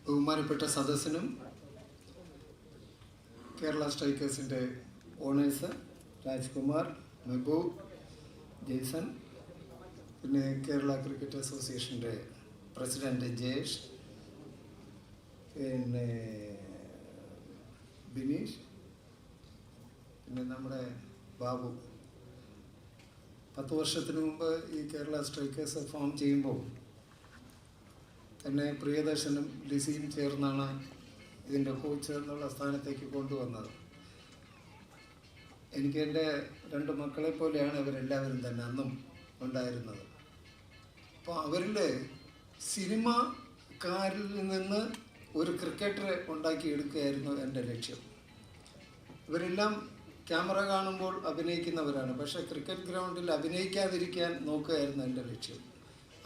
ബഹുമാനപ്പെട്ട സദസ്സിനും കേരള സ്ട്രൈക്കേഴ്സിൻ്റെ ഓണേഴ്സ് രാജ്കുമാർ, മെഹബൂബ്, ജെയ്സൺ, പിന്നെ കേരള ക്രിക്കറ്റ് അസോസിയേഷൻ്റെ പ്രസിഡൻറ്റ് ജയേഷ്, പിന്നെ ബിനീഷ്, പിന്നെ നമ്മുടെ ബാബു. 10 വർഷത്തിന് മുമ്പ് ഈ കേരള സ്ട്രൈക്കേഴ്സ് ഫോം ചെയ്യുമ്പോൾ എന്നെ പ്രിയദർശനും ലിസിയും ചേർന്നാണ് ഇതിൻ്റെ കോച്ച് എന്നുള്ള സ്ഥാനത്തേക്ക് കൊണ്ടുവന്നത്. എനിക്ക് എൻ്റെ 2 മക്കളെ പോലെയാണ് ഇവരെല്ലാവരും തന്നെ അന്നും ഉണ്ടായിരുന്നത്. അപ്പോൾ അവരിൽ സിനിമക്കാരിൽ നിന്ന് ഒരു ക്രിക്കറ്ററെ ഉണ്ടാക്കിയെടുക്കുകയായിരുന്നു എൻ്റെ ലക്ഷ്യം. ഇവരെല്ലാം ക്യാമറ കാണുമ്പോൾ അഭിനയിക്കുന്നവരാണ്, പക്ഷേ ക്രിക്കറ്റ് ഗ്രൗണ്ടിൽ അഭിനയിക്കാതിരിക്കാൻ നോക്കുകയായിരുന്നു എൻ്റെ ലക്ഷ്യം.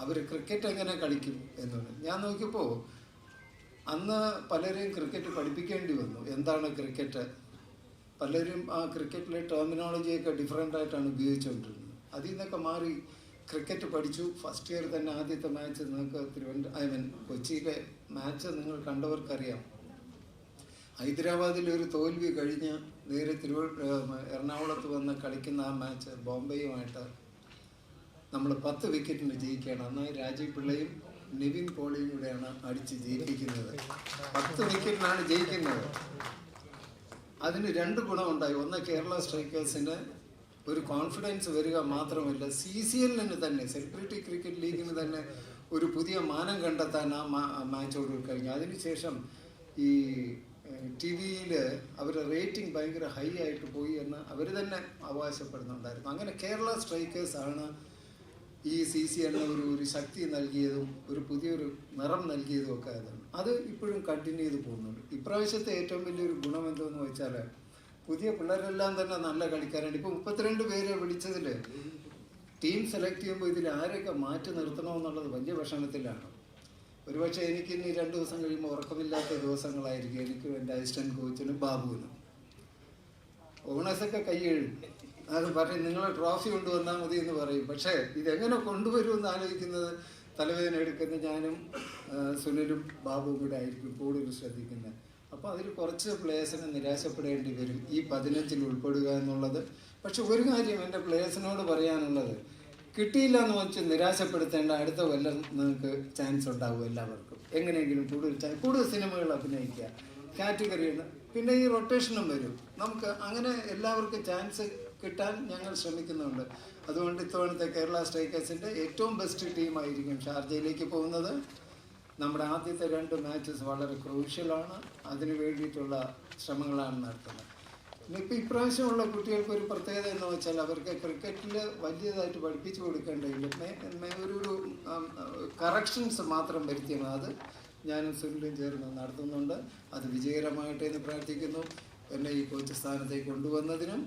അവർ ക്രിക്കറ്റ് എങ്ങനെ കളിക്കും എന്നുള്ളത് ഞാൻ നോക്കിയപ്പോൾ അന്ന് പലരെയും ക്രിക്കറ്റ് പഠിപ്പിക്കേണ്ടി വന്നു. എന്താണ് ക്രിക്കറ്റ്? പലരും ആ ക്രിക്കറ്റിലെ ടെർമിനോളജിയൊക്കെ ഡിഫറെൻ്റ് ആയിട്ടാണ് ഉപയോഗിച്ചുകൊണ്ടിരുന്നത്. അതിൽ നിന്നൊക്കെ മാറി ക്രിക്കറ്റ് പഠിച്ചു. ഫസ്റ്റ് ഇയർ തന്നെ ആദ്യത്തെ മാച്ച് നിങ്ങൾക്ക് കൊച്ചിയിലെ മാച്ച് നിങ്ങൾ കണ്ടവർക്കറിയാം. ഹൈദരാബാദിൽ ഒരു തോൽവി കഴിഞ്ഞ് നേരെ എറണാകുളത്ത് വന്ന് കളിക്കുന്ന ആ മാച്ച് ബോംബെയുമായിട്ട് നമ്മൾ 10 വിക്കറ്റിന് ജയിക്കുകയാണ്. അന്ന് രാജീവ് പിള്ളയും നിവിൻ പോളിയും കൂടെയാണ് അടിച്ച് ജയിപ്പിക്കുന്നത്. 10 വിക്കറ്റിനാണ് ജയിക്കുന്നത്. അതിന് 2 ഗുണമുണ്ടായി. ഒന്ന്, കേരള സ്ട്രൈക്കേഴ്സിന് ഒരു കോൺഫിഡൻസ് വരിക മാത്രമല്ല, CCL-ന് തന്നെ, സെലിബ്രിറ്റി ക്രിക്കറ്റ് ലീഗിന് തന്നെ ഒരു പുതിയ മാനം കണ്ടെത്താൻ ആ മാച്ചോട് കഴിഞ്ഞു. അതിനുശേഷം ഈ TV-യിൽ അവരുടെ റേറ്റിംഗ് ഭയങ്കര ഹൈ ആയിട്ട് പോയി എന്ന് അവർ തന്നെ അവകാശപ്പെടുന്നുണ്ടായിരുന്നു. അങ്ങനെ കേരള സ്ട്രൈക്കേഴ്സാണ് ഈ CCL-ന് ഒരു ശക്തി നൽകിയതും ഒരു പുതിയൊരു നിറം നൽകിയതും ഒക്കെ ആയിരുന്നു. അത് ഇപ്പോഴും കണ്ടിന്യൂ ചെയ്ത് പോകുന്നുണ്ട്. ഇപ്രാവശ്യത്തെ ഏറ്റവും വലിയൊരു ഗുണം എന്തെന്ന് വെച്ചാൽ പുതിയ പിള്ളേരെല്ലാം തന്നെ നല്ല കളിക്കാരാണ്. ഇപ്പോൾ 32 പേരെ വിളിച്ചതിൽ ടീം സെലക്ട് ചെയ്യുമ്പോൾ ഇതിൽ ആരെയൊക്കെ മാറ്റി നിർത്തണമെന്നുള്ളത് വലിയ വിഷമത്തിലാണ്. ഒരുപക്ഷെ എനിക്ക് ഇനി 2 ദിവസം കഴിയുമ്പോൾ ഉറക്കമില്ലാത്ത ദിവസങ്ങളായിരിക്കും എനിക്കും എൻ്റെ അസിസ്റ്റൻറ്റ് കോച്ചിനും ബാബുവിനും. ഓണേഴ്സൊക്കെ കൈയ്യെഴും, അത് പറയും നിങ്ങൾ ട്രോഫി കൊണ്ടുവന്നാൽ മതി എന്ന് പറയും. പക്ഷേ ഇതെങ്ങനെ കൊണ്ടുവരുമെന്ന് ആലോചിക്കുന്നത് തലവേദന എടുക്കുന്ന ഞാനും സുനിലും ബാബുവും കൂടെ ആയിരിക്കും കൂടുതൽ ശ്രദ്ധിക്കുന്നത്. അപ്പോൾ അതിൽ കുറച്ച് പ്ലേയേഴ്സിനെ നിരാശപ്പെടേണ്ടി വരും ഈ 15-ൽ ഉൾപ്പെടുക എന്നുള്ളത്. പക്ഷെ ഒരു കാര്യം എൻ്റെ പ്ലേയേഴ്സിനോട് പറയാനുള്ളത്, കിട്ടിയില്ല എന്ന് വെച്ച് നിരാശപ്പെടുത്തേണ്ട, അടുത്ത കൊല്ലം നിങ്ങൾക്ക് ചാൻസ് ഉണ്ടാവും. എല്ലാവർക്കും എങ്ങനെയെങ്കിലും കൂടുതൽ സിനിമകൾ അഭിനയിക്കുക, കാറ്റഗറിയാണ്. പിന്നെ ഈ റൊട്ടേഷനും വരും. നമുക്ക് അങ്ങനെ എല്ലാവർക്കും ചാൻസ് കിട്ടാൻ ഞങ്ങൾ ശ്രമിക്കുന്നുണ്ട്. അതുകൊണ്ട് ഇത്തവണത്തെ കേരള സ്ട്രൈക്കേഴ്സിൻ്റെ ഏറ്റവും ബെസ്റ്റ് ടീമായിരിക്കും ഷാർജയിലേക്ക് പോകുന്നത്. നമ്മുടെ ആദ്യത്തെ 2 മാച്ചസ് വളരെ ക്രൂഷ്യലാണ്. അതിനു വേണ്ടിയിട്ടുള്ള ശ്രമങ്ങളാണ് നടത്തുന്നത്. ഇപ്പോൾ ഇപ്രാവശ്യമുള്ള കുട്ടികൾക്ക് ഒരു പ്രത്യേകത എന്ന് വെച്ചാൽ അവർക്ക് ക്രിക്കറ്റിൽ വലിയതായിട്ട് പഠിപ്പിച്ചു കൊടുക്കേണ്ടതില്ല, ഒരു കറക്ഷൻസ് മാത്രം വരുത്തിയത്. അത് ഞാനും സുനിലും ചേർന്ന് നടത്തുന്നുണ്ട്. അത് വിജയകരമായിട്ട് എന്ന് പ്രാർത്ഥിക്കുന്നു. എന്നെ ഈ കോച്ച് സ്ഥാനത്തേക്ക് കൊണ്ടുവന്നതിനും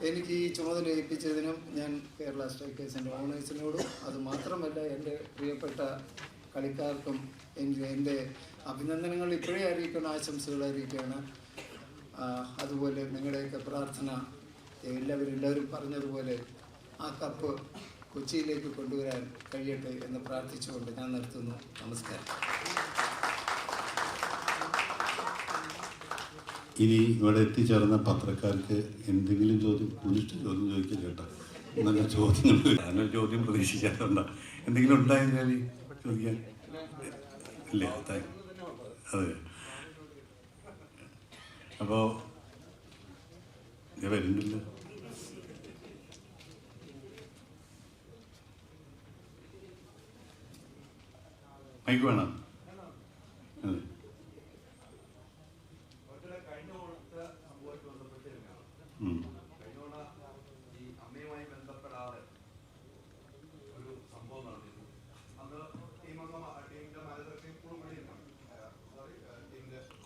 എനിക്ക് ഈ ചുമതല ഏൽപ്പിച്ചതിനും ഞാൻ കേരള സ്ട്രൈക്കേഴ്സിൻ്റെ ഓണേഴ്സിനോടും അതുമാത്രമല്ല എൻ്റെ പ്രിയപ്പെട്ട കളിക്കാർക്കും എൻ്റെ അഭിനന്ദനങ്ങൾ ഇപ്പോഴേ അറിയിക്കണം, ആശംസകൾ അറിയിക്കുകയാണ്. അതുപോലെ നിങ്ങളുടെയൊക്കെ പ്രാർത്ഥന എല്ലാവരും പറഞ്ഞതുപോലെ ആ കപ്പ് കൊച്ചിയിലേക്ക് കൊണ്ടുവരാൻ കഴിയട്ടെ എന്ന് പ്രാർത്ഥിച്ചുകൊണ്ട് ഞാൻ നിർത്തുന്നു. നമസ്കാരം. ഇനി ഇവിടെ എത്തിച്ചേർന്ന പത്രക്കാർക്ക് എന്തെങ്കിലും ചോദ്യം ചോദിക്കുക കേട്ടോ. നല്ല ചോദ്യങ്ങൾ, ഞാനൊരു ചോദ്യം പ്രതീക്ഷിക്കാറുണ്ടോ? എന്തെങ്കിലും ഉണ്ടായിരുന്നാൽ ചോദിക്കാൻ ഇല്ലേ? അതെ. അപ്പോൾ ഞാൻ വരുന്നില്ല. മൈക്ക് വേണം. അതെ.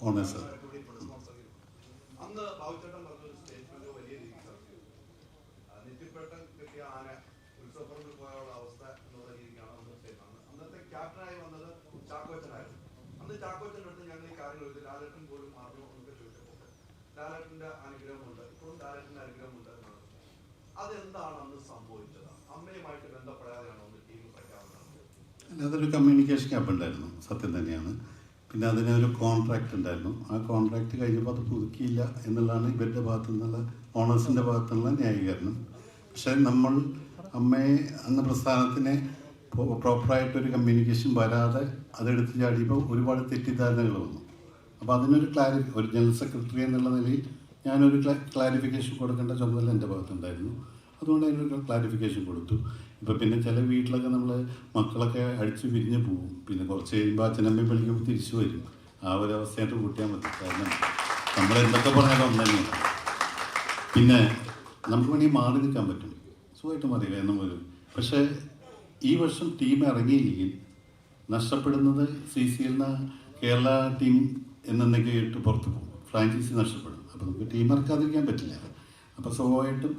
ഓണേഴ്സ് അന്ന് ബാബുച്ചേട്ടൻ പറഞ്ഞൊരു സ്റ്റേറ്റ്മെന്റ് വലിയ രീതിയിൽ നെറ്റിപ്പേട്ടൻ കിട്ടിയ ആന ഉത്സവപ്പുറത്ത് പോയുള്ള അവസ്ഥ എന്നുള്ള രീതിക്കാണ് അന്ന് സ്റ്റേറ്റ്മെന്റ്. അന്നത്തെ ക്യാപ്റ്റനായി വന്നത് ചാക്കോച്ചനായിരുന്നു. അന്ന് ചാക്കോച്ചൻ്റെ അടുത്ത് ഞങ്ങൾ ഈ കാര്യങ്ങൾ എഴുതി ലാലേട്ടൻ പോലും അറിഞ്ഞു എന്നൊക്കെ ചോദിച്ചപ്പോൾ ലാലേട്ടൻ്റെ അനുഗ്രഹമുണ്ട്, ഇപ്പോഴും ലാലേട്ടൻ്റെ അനുഗ്രഹമുണ്ട് എന്നാണ്. അതെന്താണ് അന്ന് സംഭവിച്ചത്? അമ്മയുമായിട്ട് ബന്ധപ്പെടാതെയാണോ അന്ന് ടീം പ്രഖ്യാപനം? അതൊരു കമ്മ്യൂണിക്കേഷൻ ഗ്യാപ്പ് ഉണ്ടായിരുന്നു, സത്യം തന്നെയാണ്. പിന്നെ അതിനൊരു കോൺട്രാക്റ്റ് ഉണ്ടായിരുന്നു. ആ കോൺട്രാക്റ്റ് കഴിഞ്ഞപ്പോൾ അത് പുതുക്കിയില്ല എന്നുള്ളതാണ് ഇവരുടെ ഭാഗത്തു നിന്നുള്ള, ഓണേഴ്സിൻ്റെ ഭാഗത്തു നിന്നുള്ള ന്യായീകരണം. പക്ഷേ നമ്മൾ അമ്മയെ എന്ന പ്രസ്ഥാനത്തിനെ പ്രോപ്പറായിട്ടൊരു കമ്മ്യൂണിക്കേഷൻ വരാതെ അതെടുത്ത് ചാടിയപ്പോൾ ഒരുപാട് തെറ്റിദ്ധാരണകൾ വന്നു. അപ്പോൾ അതിനൊരു ഒരു ജനറൽ സെക്രട്ടറി എന്നുള്ള നിലയിൽ ഞാനൊരു ക്ലാരിഫിക്കേഷൻ കൊടുക്കേണ്ട ചുമതല എൻ്റെ ഭാഗത്തുണ്ടായിരുന്നു. അതുകൊണ്ട് അതിനൊരു ക്ലാരിഫിക്കേഷൻ കൊടുത്തു. ഇപ്പം പിന്നെ ചില വീട്ടിലൊക്കെ നമ്മൾ മക്കളൊക്കെ അടിച്ച് പിരിഞ്ഞ് പോകും. പിന്നെ കുറച്ച് കഴിയുമ്പോൾ അച്ഛനമ്മയും വിളിക്കുമ്പോൾ തിരിച്ചു വരും. ആ ഒരു അവസ്ഥയായിട്ട് കൂട്ടിയാൽ മതി. കാരണം നമ്മൾ എന്തൊക്കെ പറഞ്ഞാലും ഒന്ന് തന്നെയാണ്. പിന്നെ നമുക്ക് വേണമെങ്കിൽ മാറി നിൽക്കാൻ പറ്റും, സുഖമായിട്ട് മതിയില്ല എന്നും വരും. പക്ഷേ ഈ വർഷം ടീം ഇറങ്ങിയില്ലെങ്കിൽ നഷ്ടപ്പെടുന്നത് CCL കേരള ടീം എന്നൊക്കെ ഇട്ട് പുറത്ത് പോകും, ഫ്രാഞ്ചൈസി നഷ്ടപ്പെടും. അപ്പോൾ നമുക്ക് ടീം ഇറക്കാതിരിക്കാൻ പറ്റില്ല. അപ്പോൾ സ്വാഭാവികമായിട്ടും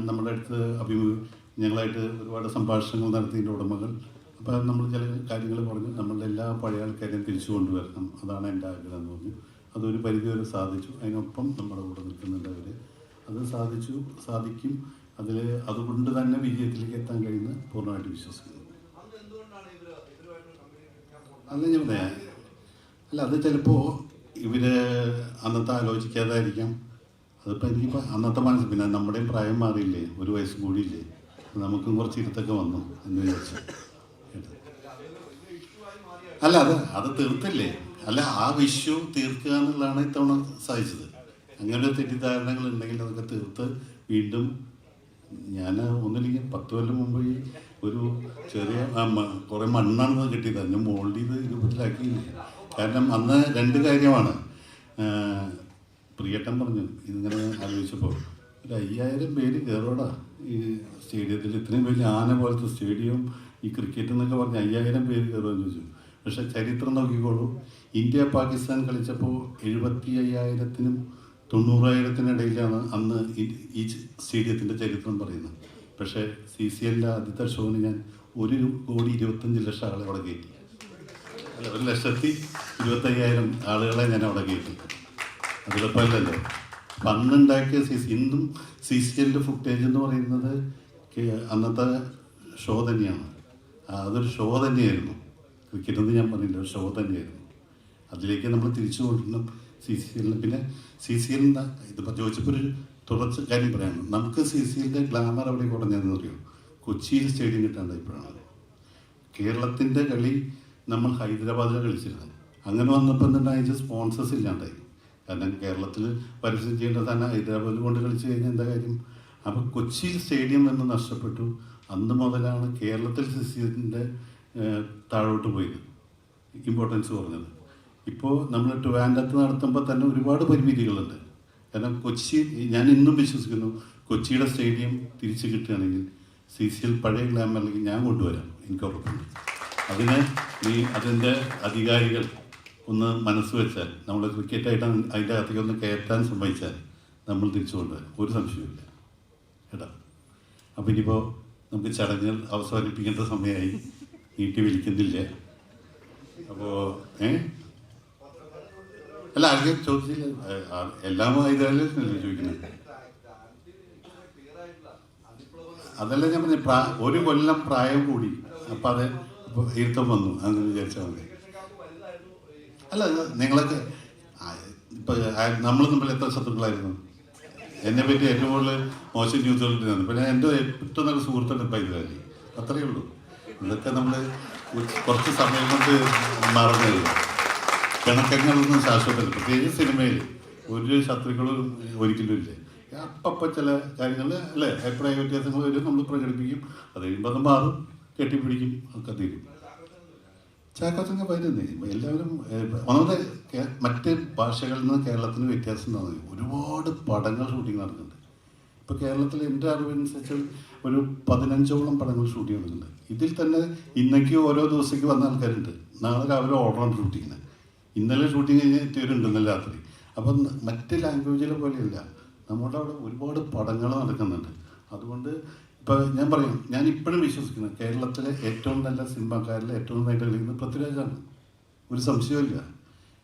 നമ്മുടെ അടുത്ത് ഞങ്ങളായിട്ട് ഒരുപാട് സംഭാഷണങ്ങൾ നടത്തിയതിൻ്റെ ഉടമകൾ. അപ്പോൾ നമ്മൾ ചില കാര്യങ്ങൾ പറഞ്ഞു, നമ്മളുടെ എല്ലാ പഴയ ആൾക്കാരെയും തിരിച്ചു കൊണ്ടുവരണം, അതാണ് എൻ്റെ ആഗ്രഹം എന്ന് പറഞ്ഞു. അതൊരു പരിധി വരെ സാധിച്ചു. അതിനൊപ്പം നമ്മുടെ കൂടെ നിൽക്കുന്നുണ്ട് അവർ. അത് സാധിക്കും. അതുകൊണ്ട് തന്നെ വിജയത്തിലേക്ക് എത്താൻ കഴിയുന്ന പൂർണ്ണമായിട്ട് വിശ്വസിക്കുന്നു. അല്ല ഞാൻ പറയാം, അല്ല അത് ചിലപ്പോൾ ഇവര് അന്നത്തെ ആലോചിക്കാതായിരിക്കാം. അതിപ്പോൾ എനിക്കിപ്പോൾ അന്നത്തെ മനസ്സ്, പിന്നെ നമ്മുടെയും പ്രായം മാറിയില്ലേ, ഒരു വയസ്സ് കൂടിയില്ലേ, നമുക്കും കുറച്ച് ഇരുത്തൊക്കെ വന്നു എന്ന് വിചാരിച്ചു. അല്ല, അത് തീർത്തില്ലേ. അല്ല, ആ ഇഷ്യൂ തീർക്കുക എന്നുള്ളതാണ് ഇത്തവണ സാധിച്ചത്. അങ്ങനെ തെറ്റിദ്ധാരണകൾ ഉണ്ടെങ്കിൽ അതൊക്കെ തീർത്ത് വീണ്ടും ഞാൻ ഒന്നില്ലെങ്കിൽ 10 കൊല്ലം മുമ്പ് ഈ ഒരു ചെറിയ കുറേ മണ്ണാണ് കിട്ടിയത്, അതിന് മോൾഡ് ചെയ്ത് രൂപത്തിലാക്കിയില്ല. കാരണം അന്ന് 2 കാര്യമാണ്. പ്രിയട്ടൻ പറഞ്ഞു, ഇതിങ്ങനെ ആലോചിച്ചപ്പോൾ ഒരു 5000 പേര് കയറോടാ ഈ സ്റ്റേഡിയത്തിൽ, ഇത്രയും വലിയ ആന പോലത്തെ സ്റ്റേഡിയം, ഈ ക്രിക്കറ്റ് എന്നൊക്കെ പറഞ്ഞ് 5000 പേര് കയറുമെന്ന് ചോദിച്ചു. പക്ഷെ ചരിത്രം നോക്കിക്കോളൂ, ഇന്ത്യ പാകിസ്ഥാൻ കളിച്ചപ്പോൾ 75,000-നും 90,000-ത്തിനിടയിലാണ് അന്ന് ഈ സ്റ്റേഡിയത്തിൻ്റെ ചരിത്രം പറയുന്നത്. പക്ഷേ CCLൻ്റെ ആദ്യത്തെ ഷോന് ഞാൻ 1,25,00,000 ആളെ അവിടെ കയറ്റി. അല്ല, 1,25,000 ആളുകളെ ഞാൻ അവിടെ കയറ്റി. അതിലെപ്പോഴല്ലോ അപ്പം അന്നുണ്ടാക്കിയ ഇന്നും CCLൻ്റെ ഫുട്ടേജ് എന്ന് പറയുന്നത് അന്നത്തെ ഷോ തന്നെയാണ്. അതൊരു ഷോ തന്നെയായിരുന്നു. ക്രിക്കറ്റ് എന്ന് ഞാൻ പറഞ്ഞില്ല, ഒരു ഷോ തന്നെയായിരുന്നു. അതിലേക്ക് നമ്മൾ തിരിച്ചു കൊണ്ടുവരണം CCLന്. പിന്നെ CCLൻ്റെ ഇതിപ്പോൾ ചോദിച്ചപ്പോൾ ഒരു തുടർച്ച കാര്യം പറയാണ്. നമുക്ക് CCLൻ്റെ ഗ്ലാമർ അവിടെ കുറഞ്ഞതെന്ന് അറിയാം, കൊച്ചിയിൽ സ്റ്റേഡിയം കിട്ടാണ്ടായപ്പോഴാണ്. കേരളത്തിൻ്റെ കളി നമ്മൾ ഹൈദരാബാദിലാണ് കളിച്ചിരുന്നത്. അങ്ങനെ വന്നപ്പോൾ എന്തുണ്ടായി, സ്പോൺസേഴ്സ് ഇല്ലാണ്ടായി. കാരണം കേരളത്തിൽ പരസ്യം ചെയ്യേണ്ടത് തന്നെ ഹൈദരാബാദിൽ കൊണ്ട് കളിച്ച് കഴിഞ്ഞാൽ എന്താ കാര്യം. അപ്പോൾ കൊച്ചിയിൽ സ്റ്റേഡിയം എന്ന് നഷ്ടപ്പെട്ടു. അന്ന് മുതലാണ് കേരളത്തിൽ CCLൻ്റെ താഴോട്ട് പോയത്, ഇമ്പോർട്ടൻസ് കുറഞ്ഞത്. ഇപ്പോൾ നമ്മൾ ട്രിവാൻഡ്രത്ത് നടത്തുമ്പോൾ തന്നെ ഒരുപാട് പരിമിതികളുണ്ട്. കാരണം കൊച്ചി, ഞാൻ ഇന്നും വിശ്വസിക്കുന്നു, കൊച്ചിയുടെ സ്റ്റേഡിയം തിരിച്ചു കിട്ടുകയാണെങ്കിൽ CCL പഴയ ഗ്ലാമറിലേക്ക് ഞാൻ കൊണ്ടുവരാം, എനിക്ക് ഉറപ്പുണ്ട്. അതിൻ്റെ അധികാരികൾ ഒന്ന് മനസ്സ് വെച്ചാൽ, നമ്മൾ ക്രിക്കറ്റായിട്ട് അതിൻ്റെ അകത്തേക്ക് ഒന്ന് കയറ്റാൻ സമ്മതിച്ചാൽ നമ്മൾ തിരിച്ചു കൊണ്ടുവരാം, ഒരു സംശയമില്ല കേട്ടോ. അപ്പോൾ ഇനിയിപ്പോൾ നമുക്ക് ചടങ്ങുകൾ അവസാനിപ്പിക്കേണ്ട സമയമായി, നീട്ടി വിളിക്കുന്നില്ല. അപ്പോൾ അല്ല, ആർക്കും ചോദിച്ചില്ല, എല്ലാം ഇതല്ലേ ചോദിക്കുന്നത്. അതല്ല ഞാൻ പറഞ്ഞ 1 കൊല്ലം പ്രായം കൂടി, അപ്പം അത് ഇരുത്തം വന്നു, അങ്ങനെ വിചാരിച്ചാൽ മതി. അല്ല, നിങ്ങളൊക്കെ ഇപ്പം നമ്മൾ തമ്മിൽ എത്ര ശത്രുക്കളായിരുന്നു. എന്നെ പറ്റി ഏറ്റവും കൂടുതൽ മോശം ന്യൂസുകളിട്ടാണ്. പിന്നെ എൻ്റെ ഏറ്റവും നല്ല സുഹൃത്തുണ്ട് ഇപ്പം ഇതിലല്ലേ, അത്രയേ ഉള്ളൂ. ഇതൊക്കെ നമ്മൾ കുറച്ച് സമയം കൊണ്ട് മറന്നത്. പിണക്കങ്ങളൊന്നും ശാശ്വതമല്ല, പ്രത്യേകിച്ച് സിനിമയിൽ ഒരു ശത്രുക്കളും ഒരിക്കലും ഇല്ല. അപ്പം ചില കാര്യങ്ങൾ അല്ലേ, അഭിപ്രായ വ്യത്യാസങ്ങൾ വരും, നമ്മൾ പ്രകടിപ്പിക്കും, അത് കഴിയുമ്പോൾ അത് മാറും, കെട്ടിപ്പിടിക്കും, ഒക്കെ തീരും. ചാക്കോച്ചൊക്കെ വരുന്നേ എല്ലാവരും ഒന്നാമത് മറ്റ് ഭാഷകളിൽ നിന്ന് കേരളത്തിന് വ്യത്യാസം തോന്നി. ഒരുപാട് പടങ്ങൾ ഷൂട്ടിങ് നടക്കുന്നുണ്ട്. ഇപ്പോൾ കേരളത്തിൽ എൻ്റെ അറിവനുസരിച്ച് ഒരു 15ഓളം പടങ്ങൾ ഷൂട്ട് ചെയ്യുന്നുണ്ട്. ഇതിൽ തന്നെ ഇന്നേക്ക് ഓരോ ദിവസത്തേക്ക് വന്ന ആൾക്കാരുണ്ട്. നാളെ രാവിലെ ഓർഡറാണ് ഷൂട്ടിങ്ങിന്. ഇന്നലെ ഷൂട്ടിങ് കഴിഞ്ഞ് എത്തിയവരുണ്ട് ഇന്നലെ രാത്രി. അപ്പം മറ്റ് ലാംഗ്വേജിലെ പോലെയല്ല, നമ്മുടെ അവിടെ ഒരുപാട് പടങ്ങൾ നടക്കുന്നുണ്ട്. അതുകൊണ്ട് ഇപ്പോൾ ഞാൻ പറയും, ഞാൻ ഇപ്പോഴും വിശ്വസിക്കുന്നത് കേരളത്തിലെ ഏറ്റവും നല്ല സിനിമാക്കാരിലെ ഏറ്റവും നന്നായിട്ട് കളിക്കുന്നത് പൃഥ്വിരാജാണ്, ഒരു സംശയമില്ല.